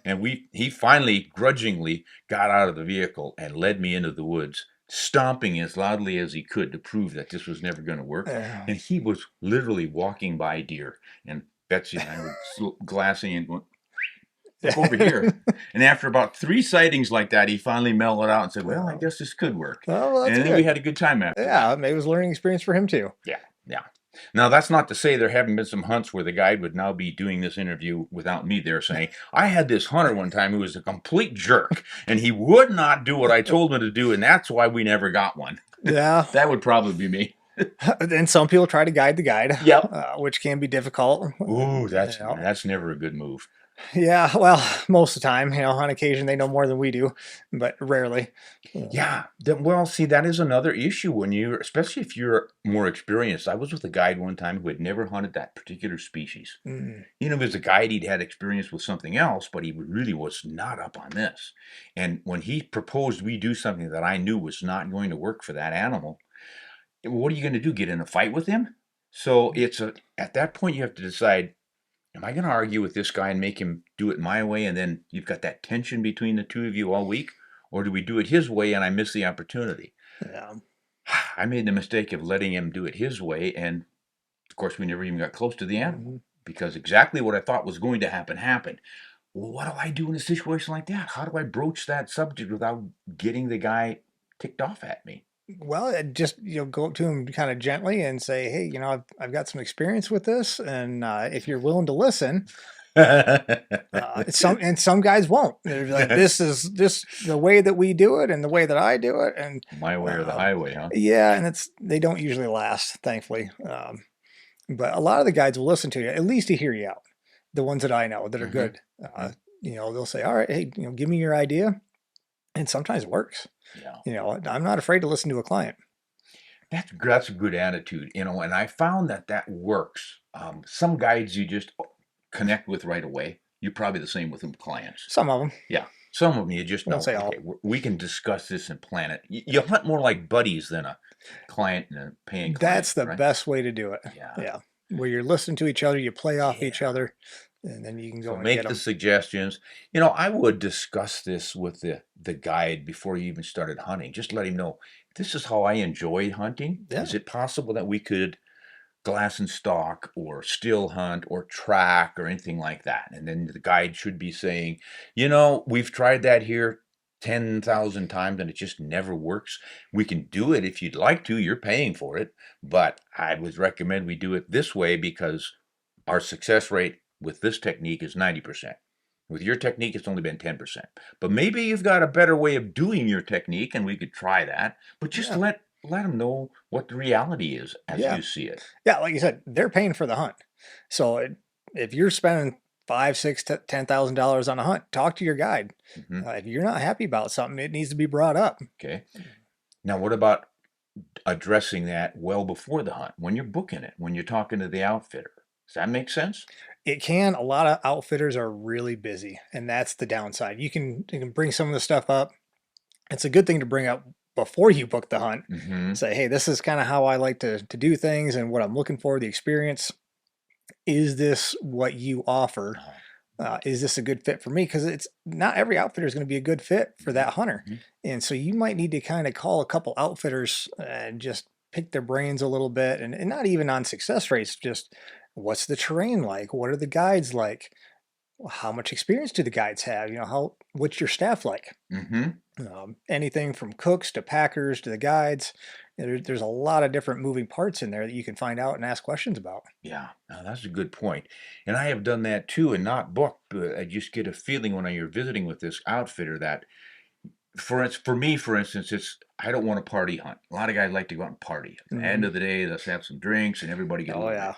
And he finally grudgingly got out of the vehicle and led me into the woods, stomping as loudly as he could to prove that this was never going to work. Yeah. And he was literally walking by deer. And Betsy and I were glassing and going, look over here. And after about 3 sightings like that, he finally mellowed out and said, well, I guess this could work. Oh, well, that's And then we good. had a good time after that. Yeah, maybe it was a learning experience for him too. Yeah, yeah. Now, that's not to say there haven't been some hunts where the guide would now be doing this interview without me there saying, I had this hunter one time who was a complete jerk, and he would not do what I told him to do, and that's why we never got one. Yeah. That would probably be me. And some people try to guide the guide, Yep. which can be difficult. Ooh, You know. that's never a good move. Yeah, well, most of the time, on occasion they know more than we do, but rarely. Yeah, well, see, that is another issue when you're, especially if you're more experienced. I was with a guide one time who had never hunted that particular species. Mm, As a guide, he'd had experience with something else, but he really was not up on this. And when he proposed we do something that I knew was not going to work for that animal, what are you going to do? Get in a fight with him? So at that point you have to decide, am I going to argue with this guy and make him do it my way, and then you've got that tension between the two of you all week? Or do we do it his way and I miss the opportunity? yeah. I made the mistake of letting him do it his way, and of course, we never even got close to the animal Mhm. because exactly what I thought was going to happen happened. Well, what do I do in a situation like that? How do I broach that subject without getting the guy ticked off at me? Well, just go up to him kind of gently and say, "Hey, I've got some experience with this, and if you're willing to listen, some guys won't. They're like, this is the way that we do it, and the way that I do it, and My way or the highway, huh? yeah, and they don't usually last, thankfully. But a lot of the guides will listen to you, at least to hear you out. The ones that I know that are Hmm. good, they'll say, "All right, hey, give me your idea," and sometimes it works. Yeah. I'm not afraid to listen to a client. That's a good attitude, and I found that works. Some guides you just connect with right away. You're probably the same with them clients. Some of them, Yeah. Some of them you just I know, won't say all. okay, we can discuss this and plan it. You hunt more like buddies than a client and a paying client, That's the right? best way to do it. Yeah. Yeah, where you're listening to each other, you play off each Yeah. other, and then you can So go and get make the them. suggestions. I would discuss this with the guide before you even started hunting. Just let him know, this is how I enjoy hunting. Yeah, Is it possible that we could glass and stalk or still hunt or track or anything like that? And then the guide should be saying, we've tried that here 10,000 times and it just never works. We can do it if you'd like to. You're paying for it. But I would recommend we do it this way because our success rate with this technique is 90%. With your technique, it's only been 10%. But maybe you've got a better way of doing your technique and we could try that. But just yeah, let them know what the reality is as yeah, you see it. yeah. Like you said, they're paying for the hunt. So if you're spending five, six, $10,000 on a hunt, talk to your guide. Mhm. If you're not happy about something, it needs to be brought up. Okay. Now, what about addressing that well before the hunt, when you're booking it, when you're talking to the outfitter? Does that make sense? It can. A lot of outfitters are really busy, and that's the downside. You can bring some of the stuff up. It's a good thing to bring up before you book the hunt. Mm-hmm. Say, hey, this is kind of how I like to do things and what I'm looking for, the experience. Is this what you offer? Is this a good fit for me? Because it's not every outfitter is going to be a good fit for that hunter. Mhm. And so you might need to kind of call a couple outfitters and just pick their brains a little bit, and not even on success rates, just what's the terrain like? What are the guides like? How much experience do the guides have? What's your staff like? Mm-hmm. Anything from cooks to packers to the guides, There's a lot of different moving parts in there that you can find out and ask questions about. Yeah, now that's a good point. And I have done that too and not booked, but I just get a feeling when you're visiting with this outfitter that for me, for instance, it's I don't want to party hunt. A lot of guys like to go out and party. At the end Hmm. of the day, let's have some drinks and everybody get a Oh little bit yeah.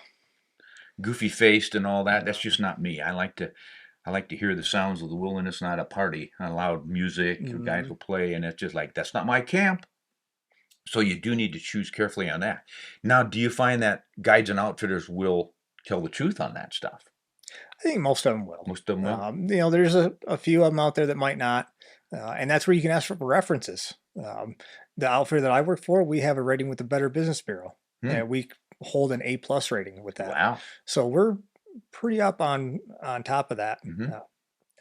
goofy faced and all that. That's Yeah. just not me. I like to hear the sounds of the wilderness, not a party. Loud music, guys Hmm. will play, and it's just like that's not my camp. So you do need to choose carefully on that. Now, do you find that guides and outfitters will tell the truth on that stuff? I think most of them will. Most of them will. There's a few of them out there that might not, and that's where you can ask for references. The outfitter that I work for, we have a rating with the Better Business Bureau, Hmm. and we hold an A+ rating with that. Wow. So we're pretty up on top of that. Hmm. Uh,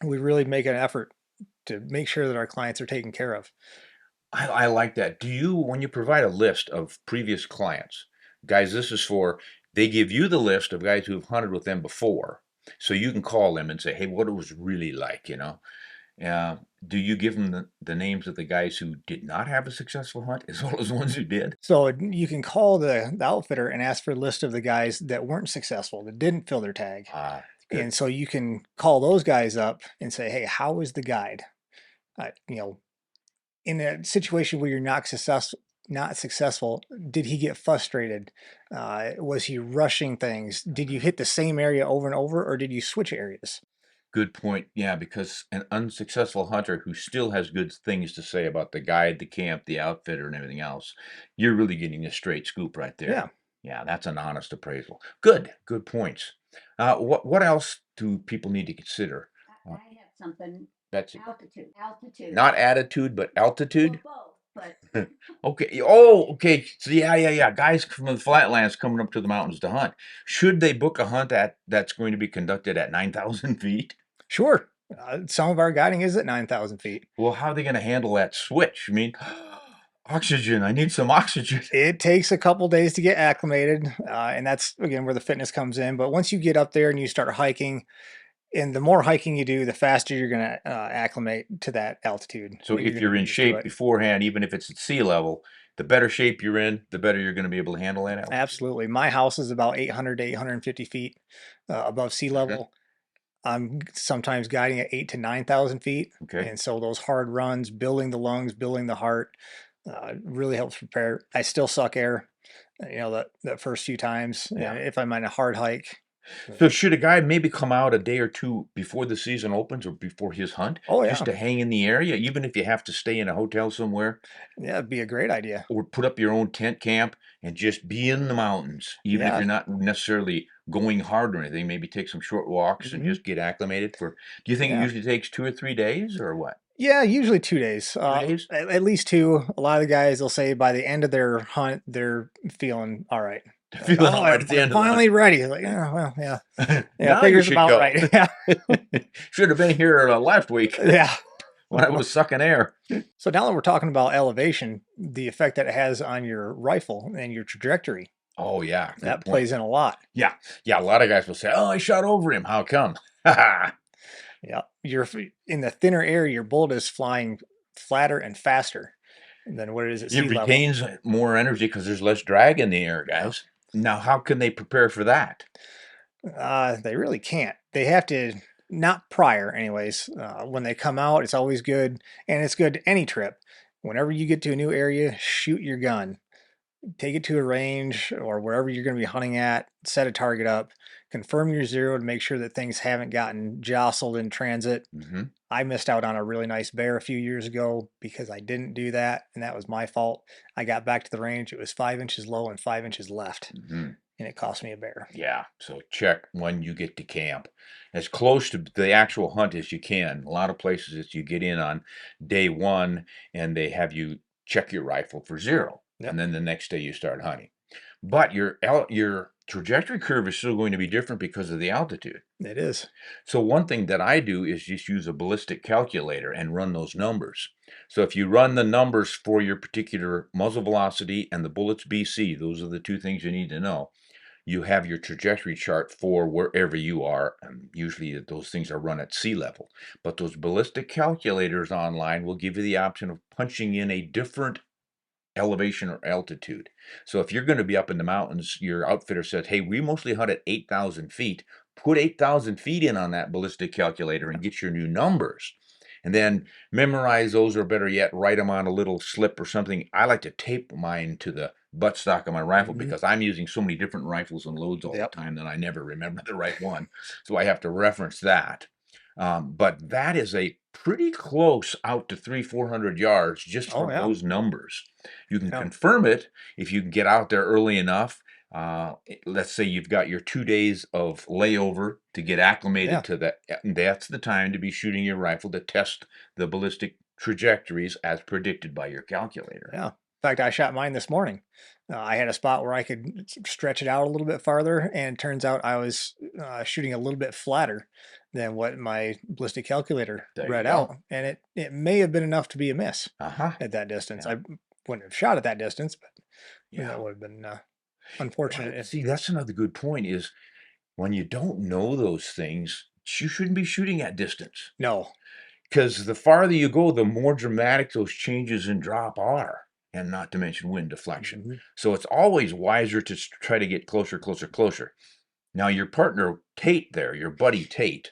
we really make an effort to make sure that our clients are taken care of. I like that. Do you, when you provide a list of previous clients, guys, this is for, they give you the list of guys who have hunted with them before. So you can call them and say, hey, what it was really like, you know? Do you give them the names of the guys who did not have a successful hunt as well as the ones who did? So you can call the outfitter and ask for a list of the guys that weren't successful, that didn't fill their tag. Ah, good. And so you can call those guys up and say, hey, how was the guide? You know, in a situation where you're not successful, did he get frustrated? Was he rushing things? Did you hit the same area over and over, or did you switch areas? Good point. Yeah, because an unsuccessful hunter who still has good things to say about the guide, the camp, the outfitter, and everything else, you're really getting a straight scoop right there. Yeah. Yeah, that's an honest appraisal. Good, good points. What else do people need to consider? Uh, I have something, that's altitude. not attitude, but Well, altitude. both, but Okay. Oh, okay. So yeah. Guys from the flatlands coming up to the mountains to hunt. Should they book a hunt that's going to be conducted at 9,000 feet? Sure. Some of our guiding is at 9,000 feet. Well, how are they going to handle that switch? I mean, oxygen. I need some oxygen. It takes a couple days to get acclimated, and that's again where the fitness comes in. But once you get up there and you start hiking, and the more hiking you do, the faster you're going to acclimate to that altitude, So and you're if going to you're get in used to shape it. beforehand, even if it's at sea level, the better shape you're in, the better you're going to be able to handle that altitude. Absolutely. My house is about 800 to 850 feet above sea Hmm. level. I'm sometimes guiding at 8 to 9,000 feet. Okay. And so those hard runs, building the lungs, building the heart, really helps prepare. I still suck air, that first few times, Yeah. if I'm on a hard hike. So should a guy maybe come out a day or two before the season opens or before his hunt Oh, just yeah. to hang in the area, even if you have to stay in a hotel somewhere? Yeah, it'd be a great idea. Or put up your own tent camp and just be in the mountains, even if Yeah. you're not necessarily going hard or anything. Maybe take some short walks and Hmm. just get acclimated for. Do you think it Yeah. usually takes 2 or 3 days or what? Yeah, usually 2 days. 2 days? At least two. A lot of the guys will say by the end of their hunt, they're feeling all right. Like, Feeling oh, all right at the I'm end of the finally ready. Like, yeah, well, yeah, hunt. yeah, Now you figures should about go. right. Yeah, Should have been here last week yeah. when I was sucking air. So now that we're talking about elevation, the effect that it has on your rifle and your trajectory, Oh yeah, good that point. plays in a lot. Yeah, yeah. A lot of guys will say, "Oh, I shot over him. How come?" Ha Yeah, in the thinner air, your bullet is flying flatter and faster than what it is at It sea level. retains more energy because there's less drag in the air, Yeah. guys. Now, how can they prepare for that? They really can't. They have to, not prior, anyways. When they come out, it's always good, and it's good any trip. Whenever you get to a new area, shoot your gun. Take it to a range or wherever you're going to be hunting at, set a target up, confirm your zero to make sure that things haven't gotten jostled in transit. Hmm. I missed out on a really nice bear a few years ago because I didn't do that, and that was my fault. I got back to the range, it was 5 inches low and 5 inches left, Hmm. and it cost me a bear. Yeah, so check when you get to camp. As close to the actual hunt as you can. A lot of places that you get in on day one and they have you check your rifle for zero. And Yep, then the next day you start hunting. But your trajectory curve is still going to be different because of the altitude. it is. So one thing that I do is just use a ballistic calculator and run those numbers. So if you run the numbers for your particular muzzle velocity and the bullets BC, those are the two things you need to know. You have your trajectory chart for wherever you are. Usually those things are run at sea level. But those ballistic calculators online will give you the option of punching in a different elevation or altitude. So if you're going to be up in the mountains, your outfitter says, hey, we mostly hunt at 8,000 feet. Put 8,000 feet in on that ballistic calculator and get your new numbers. And then memorize those, or better yet, write them on a little slip or something. I like to tape mine to the buttstock of my rifle because I'm using so many different rifles and loads all the Yep. time that I never remember the right one. So I have to reference that. But that is a pretty close out to 300-400 yards just Oh from yeah. those numbers. You can Yeah. confirm it if you can get out there early enough. Let's say you've got your 2 days of layover to get acclimated Yeah. to that. That's the time to be shooting your rifle to test the ballistic trajectories as predicted by your calculator. Yeah. In fact, I shot mine this morning. I had a spot where I could stretch it out a little bit farther, and it turns out I was shooting a little bit flatter than what my ballistic calculator There you read go. out, and it may have been enough to be a miss Uh-huh. at that distance. Yeah. I wouldn't have shot at that distance, but Yeah. that would have been Well, unfortunate. If see, that's another good point is when you don't know those things, you shouldn't be shooting at distance. no, Because the farther you go, the more dramatic those changes in drop are, and not to mention wind deflection. Mhm. So it's always wiser to try to get closer, closer, closer. Now, your partner Tate there, your buddy Tate,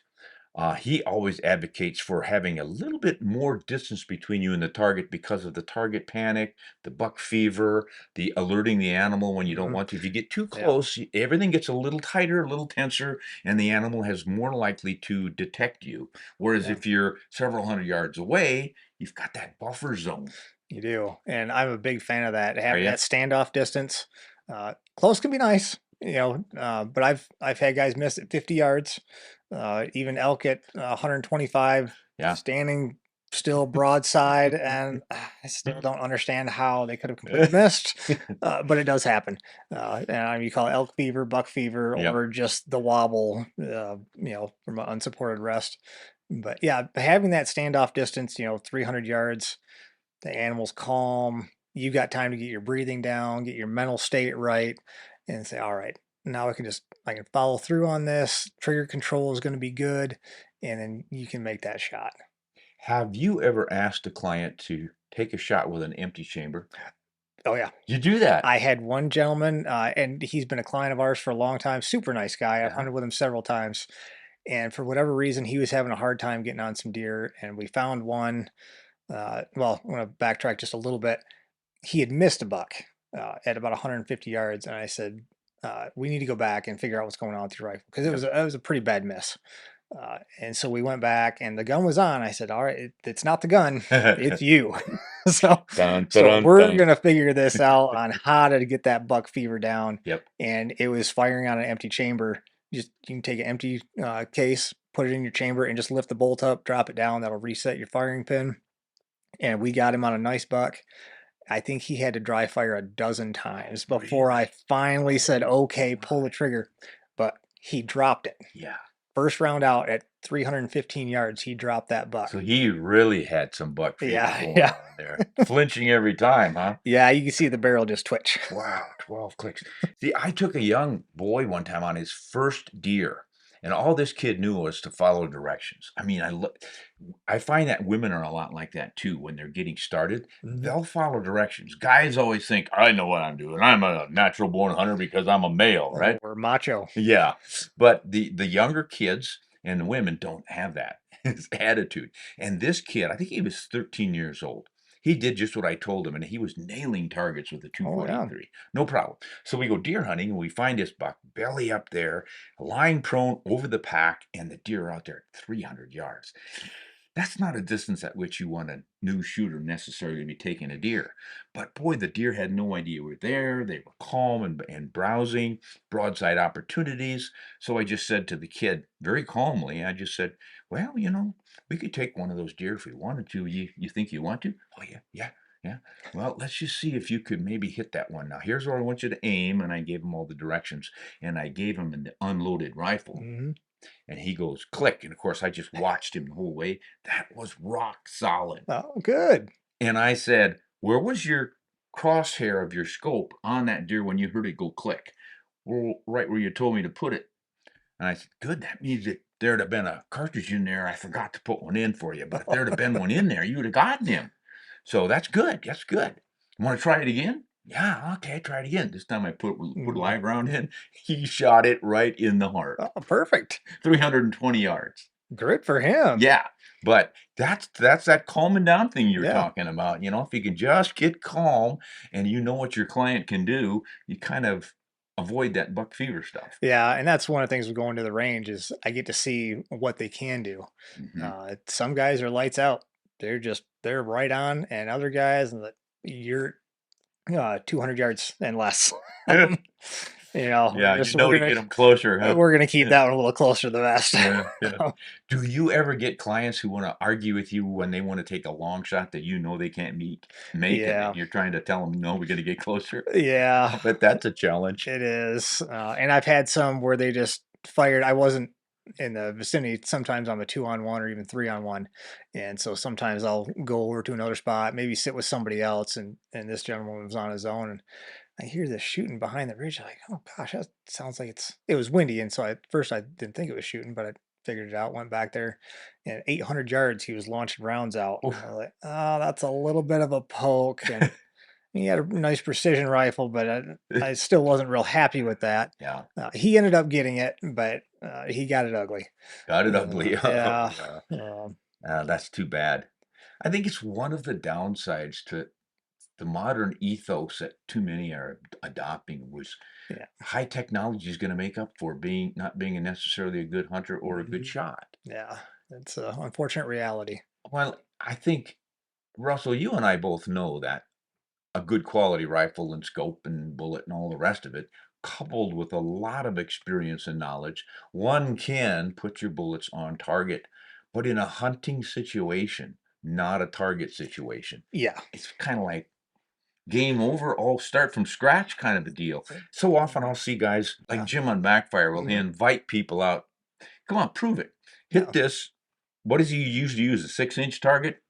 he always advocates for having a little bit more distance between you and the target because of the target panic, the buck fever, the alerting the animal when you don't Mhm. want to. If you get too Yeah, close, everything gets a little tighter, a little tenser, and the animal has more likely to detect you. Whereas yeah, if you're several hundred yards away, you've got that buffer zone. you do, and I'm a big fan of that. Are Having you? that standoff distance, close can be nice, but I've had guys miss at 50 yards, even elk at 125, Yeah. standing still broadside, and I still don't understand how they could have completely missed, but it does happen. And you call it elk fever, buck fever, Yep. or just the wobble, from an unsupported rest. But yeah, having that standoff distance, 300 yards, the animal's calm. You got time to get your breathing down, get your mental state right, and say, all right, now I can follow through on this. Trigger control is going to be good. And then you can make that shot. Have you ever asked a client to take a shot with an empty chamber? Oh, yeah. You do that. I had one gentleman, and he's been a client of ours for a long time. Super nice guy. I've Yeah. hunted with him several times. And for whatever reason, he was having a hard time getting on some deer. And we found one. Well, I'm going to backtrack just a little bit. He had missed a buck at about 150 yards, and I said, "We need to go back and figure out what's going on with your rifle because Yep. it was a pretty bad miss." And so we went back, and the gun was on. I said, "All right, it's not the gun, it's you." so Dun, so dun, we're dun. gonna figure this out on how to get that buck fever down. Yep. And it was firing on an empty chamber. Just you can take an empty case, put it in your chamber, and just lift the bolt up, drop it down. That'll reset your firing pin. And we got him on a nice buck. I think he had to dry fire a dozen times before I Really? finally said, okay, Oh pull the my. trigger. But he dropped it. Yeah. First round out at 315 yards, he dropped that buck. So he really had some buck fever Yeah, going yeah. on there. Flinching every time, huh? Yeah, you can see the barrel just twitch. Wow, 12 clicks. See, I took a young boy one time on his first deer, and all this kid knew was to follow directions. I mean, I find that women are a lot like that too when they're getting started. Mhm. They'll follow directions. Guys always think, I know what I'm doing. I'm a natural born hunter because I'm a male, right? Or macho. Yeah, but the younger kids and the women don't have that attitude. And this kid, I think he was 13 years old. He did just what I told him, and he was nailing targets with a Oh, yeah. 243. No problem. So we go deer hunting, and we find this buck belly up there, lying prone over the pack, and the deer are out there at 300 yards. That's not a distance at which you want a new shooter necessarily to be taking a deer. But boy, the deer had no idea we were there. They were calm and browsing, broadside opportunities. So I just said to the kid very calmly, I just said, well, we could take one of those deer if we wanted to. You think you want to? Oh, yeah, yeah, yeah. Well, let's just see if you could maybe hit that one. Now, here's where I want you to aim. And I gave him all the directions. And I gave him an unloaded rifle. Mhm. And he goes, click. And of course, I just watched him the whole way. That was rock solid. Oh, good. And I said, where was your crosshair of your scope on that deer when you heard it go click? Well, right where you told me to put it. And I said, good. That means that there'd have been a cartridge in there. I forgot to put one in for you. But if there'd have been one in there, you would have gotten him. So that's good. That's good. Want to try it again? Yeah, okay, try it again. This time I put Mm. live round in. He shot it right in the heart. Oh, perfect. 320 yards. Good for him. Yeah, but that's that calming down thing you're Yeah. talking about. You know, if you can just get calm and you know what your client can do, you kind of avoid that buck fever stuff. Yeah, and that's one of the things with going to the range is I get to see what they can do. Mhm. Some guys are lights out. They're right on, and other guys, you're 200 yards and less. You know, Yeah, you know to get them closer, huh? we're gonna keep Yeah. that one a little closer to the vest. Yeah, yeah. Do you ever get clients who wanna argue with you when they wanna take a long shot that you know they can't make, and then Yeah, you're trying to tell them, "No, we gotta get closer"? yeah, I'll bet that's a challenge. it is. And I've had some where they just fired. I wasn't in the vicinity. Sometimes I'm a 2-on-1 or even 3-on-1, and so sometimes I'll go over to another spot, maybe sit with somebody else, and this gentleman was on his own, and I hear this shooting behind the ridge. I'm like, oh gosh, that sounds like it was windy. And so at first I didn't think it was shooting, but I figured it out, went back there, and 800 yards, he was launching rounds out. I Oof. was like, oh, that's a little bit of a poke. And he had a nice precision rifle, but I still wasn't real happy with that. Yeah, He ended up getting it, but he got it ugly. got it ugly. Oh, Yeah. yeah. Um, That's too bad. I think it's one of the downsides to the modern ethos that too many are adopting was yeah. high technology is gonna make up for not being necessarily a good hunter or a good Mhm. shot. Yeah. It's an unfortunate reality. Well, I think, Russell, you and I both know that a good quality rifle and scope and bullet and all the rest of it, coupled with a lot of experience and knowledge, one can put your bullets on target, but in a hunting situation, not a target situation. Yeah. It's kind of like game over, all start from scratch kind of a deal. So often I'll see guys like Yeah. Jim on Backfire will Mhm. invite people out. Come on, prove it. Hit Yeah. this. What does he usually use? A 6-inch target?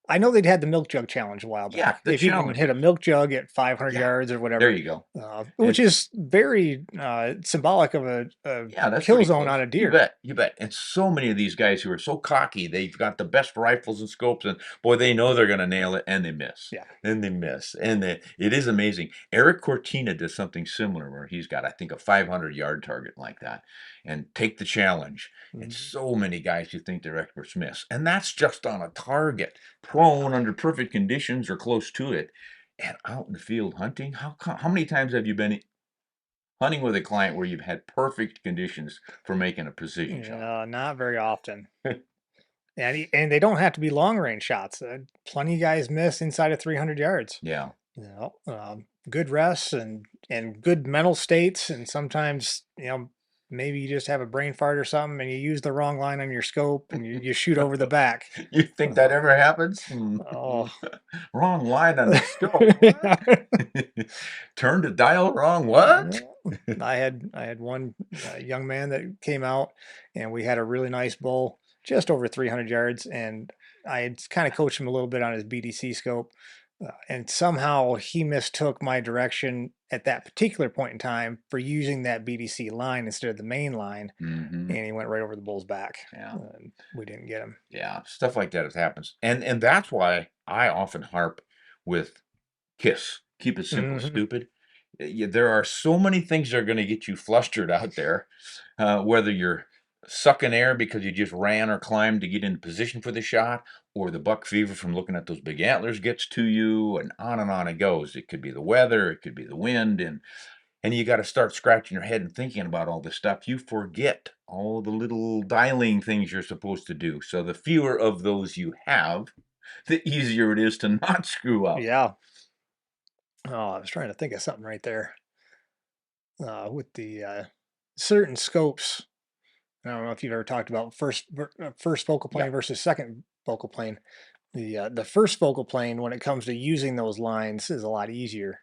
I know they'd had the milk jug challenge a while Yeah, back. the If you can hit challenge. a milk jug at 500 Yeah, yards or there whatever, you go. which And is very symbolic of a yeah, that's kill pretty zone close. on a You deer. bet, you bet. And so many of these guys who are so cocky, they've got the best rifles and scopes, and boy, they know they're going to nail it, and they miss, Yeah. and they miss, it is amazing. Eric Cortina does something similar where he's got, I think, a 500-yard target like that, and take the challenge. And Mhm. so many guys who think they're experts miss, and that's just on a target, prone under perfect conditions or close to it. And out in the field hunting, how many times have you been hunting with a client where you've had perfect conditions for making a precision shot? Yeah, not very often. And they don't have to be long range shots. Plenty of guys miss inside of 300 yards. Yeah. You know, good rests and good mental states, and sometimes maybe you just have a brain fart or something, and you use the wrong line on your scope, and you shoot over the back. You think that Uh, ever happens? oh, Wrong line on the scope. What? Turned the dial wrong. What? yeah. I had one young man that came out, and we had a really nice bull just over 300 yards, and I had kind of coached him a little bit on his BDC scope, and somehow he mistook my direction at that particular point in time for using that BDC line instead of the main line, Hmm. and he went right over the bull's back. Yeah. We didn't get him. Yeah. Stuff like that happens. And that's why I often harp with KISS. Keep it simple, Hmm. stupid. There are so many things that are going to get you flustered out there, whether you're sucking air because you just ran or climbed to get into position for the shot, or the buck fever from looking at those big antlers gets to you, and on it goes. It could be the weather, it could be the wind, and you got to start scratching your head and thinking about all this stuff. You forget all the little dialing things you're supposed to do. So the fewer of those you have, the easier it is to not screw up. Yeah. Oh, I was trying to think of something right there with the certain scopes. I don't know if you've ever talked about first focal Yeah. plane versus second focal plane. The first focal plane, when it comes to using those lines, is a lot easier,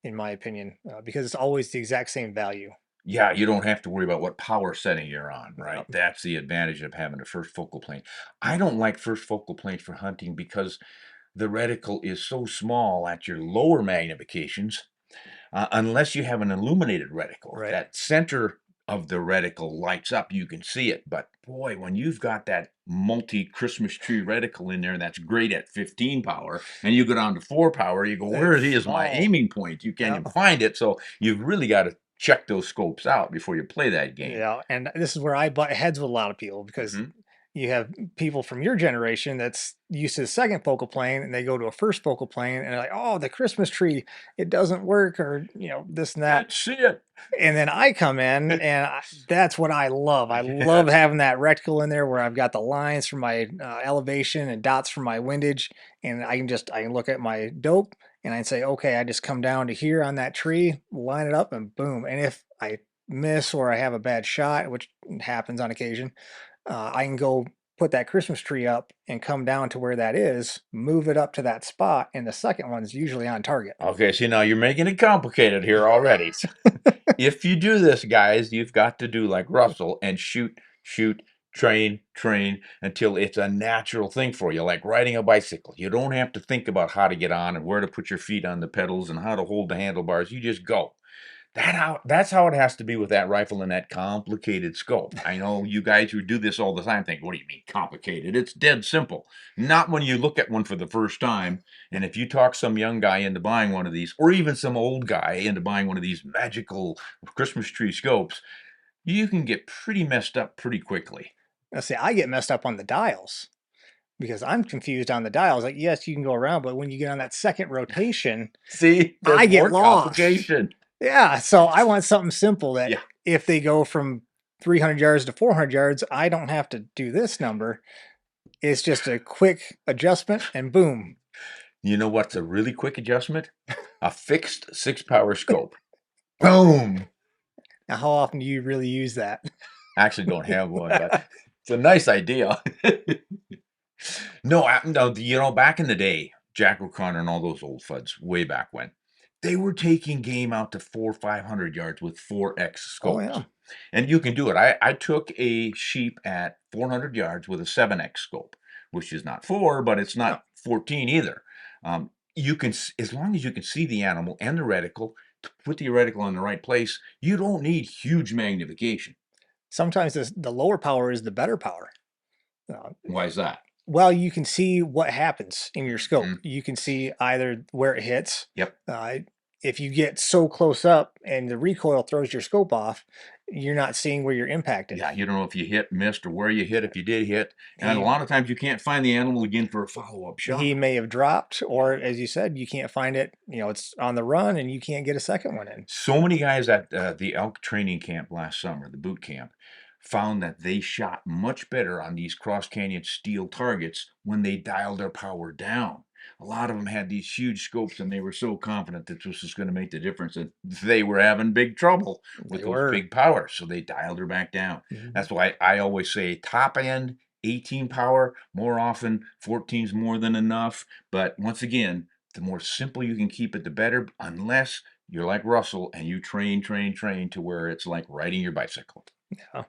in my opinion, because it's always the exact same value. Yeah, you don't have to worry about what power setting you're on, right? Yep. That's the advantage of having a first focal plane. I don't like first focal planes for hunting because the reticle is so small at your lower magnifications, unless you have an illuminated reticle. Right. That center of the reticle lights up, you can see it. But boy, when you've got that multi-Christmas tree reticle in there, that's great at 15 power, and you go down to 4 power, you go, where is my Oh, aiming point? You can't yeah. even find it. So you've really got to check those scopes out before you play that game. Yeah, and this is where I butt heads with a lot of people because Mhm. you have people from your generation that's used to the second focal plane and they go to a first focal plane and they're like, oh, the Christmas tree, it doesn't work, or this and that. Can't see it. And then I come in and that's what I love. I love having that reticle in there where I've got the lines for my elevation and dots for my windage. And I can look at my dope and I can say, okay, I just come down to here on that tree, line it up and boom. And if I miss or I have a bad shot, which happens on occasion, I can go put that Christmas tree up and come down to where that is, move it up to that spot. And the second one's usually on target. Okay, see, now you're making it complicated here already. If you do this, guys, you've got to do like Russell and shoot, shoot, train, train until it's a natural thing for you, like riding a bicycle. You don't have to think about how to get on and where to put your feet on the pedals and how to hold the handlebars. You just go. That's how it has to be with that rifle and that complicated scope. I know you guys who do this all the time think, what do you mean complicated? It's dead simple. Not when you look at one for the first time. And if you talk some young guy into buying one of these, or even some old guy into buying one of these magical Christmas tree scopes, you can get pretty messed up pretty quickly. Now, see, I get messed up on the dials because I'm confused on the dials. Like, yes, you can go around, but when you get on that second rotation, See, there's I get more lost. complication. Yeah, so I want something simple that Yeah. if they go from 300 yards to 400 yards, I don't have to do this number. It's just a quick adjustment and boom. You know what's a really quick adjustment? A fixed 6-power scope. Boom. Now, how often do you really use that? I actually don't have one, but it's a nice idea. No, back in the day, Jack O'Connor and all those old fuds, way back when, they were taking game out to 500 yards with 4X Oh, scopes. yeah. And you can do it. I took a sheep at 400 yards with a 7X scope, which is not 4, but it's not 14 either. You can, as long as you can see the animal and the reticle, to put the reticle in the right place, you don't need huge magnification. Sometimes the lower power is the better power. Why is that? Well, you can see what happens in your scope. Mhm. You can see either where it hits. Yep. If you get so close up and the recoil throws your scope off, you're not seeing where you're impacted. Yeah, you don't know if you hit, missed, or where you hit if you did hit. And a He, lot of times you can't find the animal again for a follow-up shot. he may have dropped, or as you said, you can't find it. It's on the run and you can't get a second one in. So many guys at the elk training camp last summer, the boot camp, found that they shot much better on these cross canyon steel targets when they dialed their power down. A lot of them had these huge scopes and they were so confident that this was going to make the difference that they were having big trouble with They those were. big powers. So they dialed her back down. Mhm. That's why I always say top end 18 power, more often 14 is more than enough. But once again, the more simple you can keep it, the better, unless you're like Russell and you train, train, train to where it's like riding your bicycle. Yeah.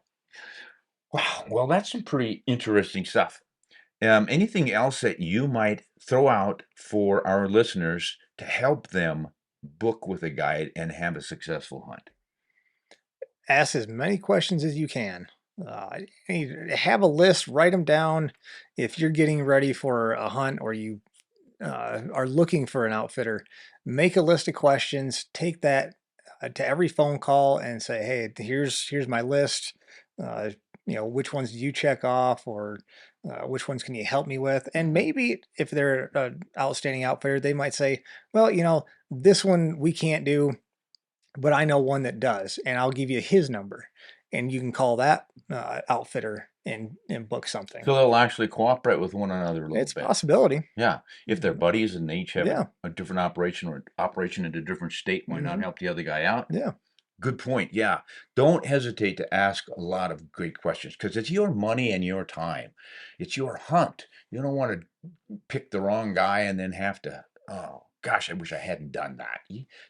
Wow. Well, that's some pretty interesting stuff. Anything else that you might throw out for our listeners to help them book with a guide and have a successful hunt? Ask as many questions as you can. Have a list, write them down. If you're getting ready for a hunt or you are looking for an outfitter, make a list of questions. Take that to every phone call and say, "Hey, here's my list. Uh, which ones do you check off, or which ones can you help me with?" And maybe if they're an outstanding outfitter, they might say, "Well, this one we can't do, but I know one that does, and I'll give you his number, and you can call that outfitter and book something." So they'll actually cooperate with one another a little It's a bit. possibility. Yeah. If they're buddies and they each have Yeah. a different operation or operation in a different state, why not Mhm. help the other guy out? Yeah. Good point. Yeah. Don't hesitate to ask a lot of great questions because it's your money and your time. It's your hunt. You don't want to pick the wrong guy and then have to, oh gosh, I wish I hadn't done that.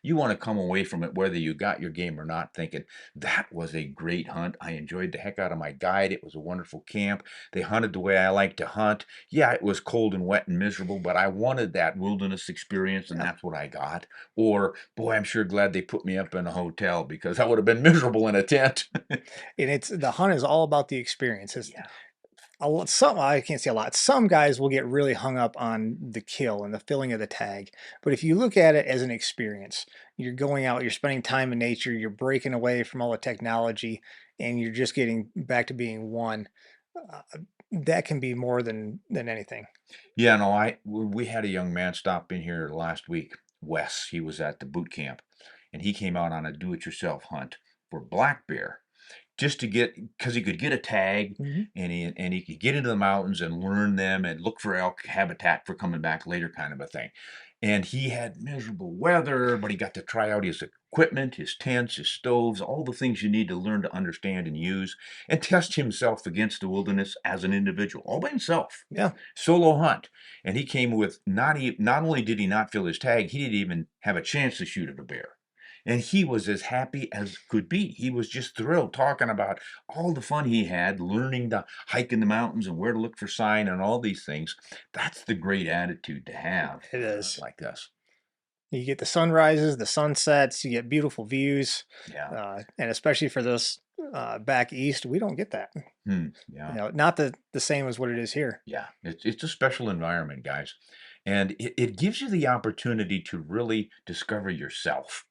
You want to come away from it, whether you got your game or not, thinking that was a great hunt. I enjoyed the heck out of my guide. It was a wonderful camp. They hunted the way I like to hunt. Yeah, it was cold and wet and miserable, but I wanted that wilderness experience, and Yeah. that's what I got. Or, boy, I'm sure glad they put me up in a hotel because I would have been miserable in a tent. And it's the hunt is all about the experience. It's Yeah. some I can't say a lot. Some guys will get really hung up on the kill and the filling of the tag. But if you look at it as an experience, you're going out, you're spending time in nature, you're breaking away from all the technology, and you're just getting back to being one. Uh, that can be more than anything. Yeah, no, we had a young man stop in here last week, Wes. He was at the boot camp, and he came out on a do-it-yourself hunt for black bear, just to get because he could get a tag, Mhm. and he could get into the mountains and learn them and look for elk habitat for coming back later, kind of a thing. And he had miserable weather, but he got to try out his equipment, his tents, his stoves, all the things you need to learn to understand and use, and test himself against the wilderness as an individual, all by himself. Yeah. Solo hunt. And he came with not only did he not fill his tag, he didn't even have a chance to shoot at a bear. And he was as happy as could be. He was just thrilled talking about all the fun he had learning to hike in the mountains and where to look for sign and all these things. That's the great attitude to have It is. like this. You get the sunrises, the sunsets, you get beautiful views, Yeah. and especially for this back east, we don't get that. Yeah. Not the same as what it is here. Yeah. It's a special environment, guys. And it gives you the opportunity to really discover yourself.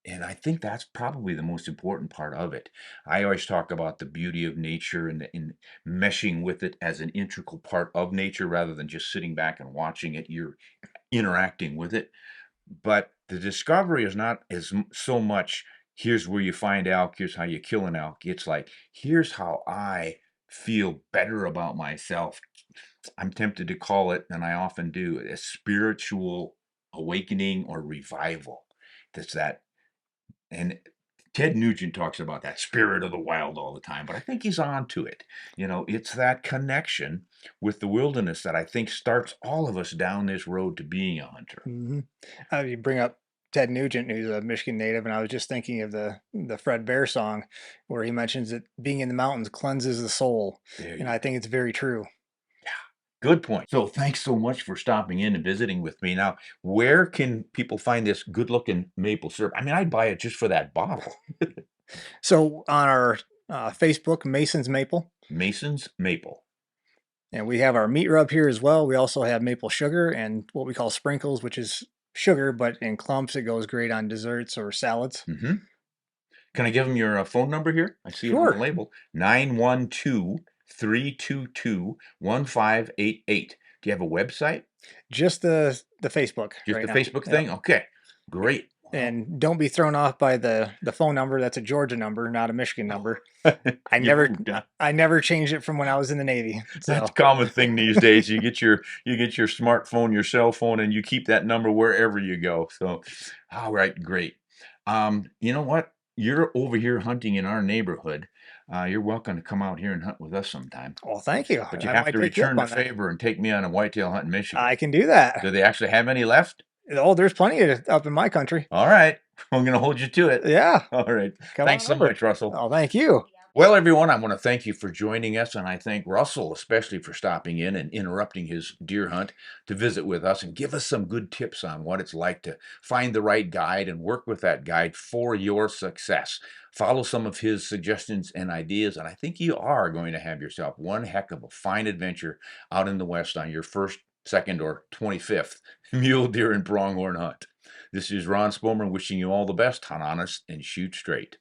And I think that's probably the most important part of it. I always talk about the beauty of nature and in meshing with it as an integral part of nature rather than just sitting back and watching it. You're interacting with it. But the discovery is not so much here's where you find elk, here's how you kill an elk. It's like here's how I feel better about myself. I'm tempted to call it, and I often do, a spiritual awakening or revival. That's that. And Ted Nugent talks about that spirit of the wild all the time, but I think he's on to it. It's that connection with the wilderness that I think starts all of us down this road to being a hunter. Hmm. You bring up Ted Nugent, who's a Michigan native, and I was just thinking of the Fred Bear song, where he mentions that being in the mountains cleanses the soul, There and you I go. think it's very true. Good point. So thanks so much for stopping in and visiting with me. Now, where can people find this good-looking maple syrup? I mean, I'd buy it just for that bottle. So on our Facebook, Mason's Maple, Mason's Maple. and we have our meat rub here as well. We also have maple sugar and what we call sprinkles, which is sugar, but in clumps. It goes great on desserts or salads. Mm-hmm. Can I give them your phone number here? I see it on the Sure. label. 912-322-1588. Do you have a website? Just the Facebook Just right the now. Facebook Yep. thing? Okay. Great. Wow. And don't be thrown off by the phone number. That's a Georgia number, not a Michigan number. I You never moved, huh? I never changed it from when I was in the Navy. That's So a common thing these days. You get your smartphone, your cell phone, and you keep that number wherever you go. So, all right, great. You know what? You're over here hunting in our neighborhood. You're welcome to come out here and hunt with us sometime. well, thank you. But you I have might to take you up return the on that. favor and take me on a whitetail hunt in Michigan. I can do that. Do they actually have any left? Oh, there's plenty of it up in my country. All right. I'm going to hold you to it. Yeah. All right. Come Thanks on so over. much, Russell. Oh, thank you. Well, everyone, I want to thank you for joining us, and I thank Russell especially for stopping in and interrupting his deer hunt to visit with us and give us some good tips on what it's like to find the right guide and work with that guide for your success. Follow some of his suggestions and ideas, and I think you are going to have yourself one heck of a fine adventure out in the West on your first, second, or 25th mule deer and pronghorn hunt. This is Ron Spomer wishing you all the best. Hunt honest and shoot straight.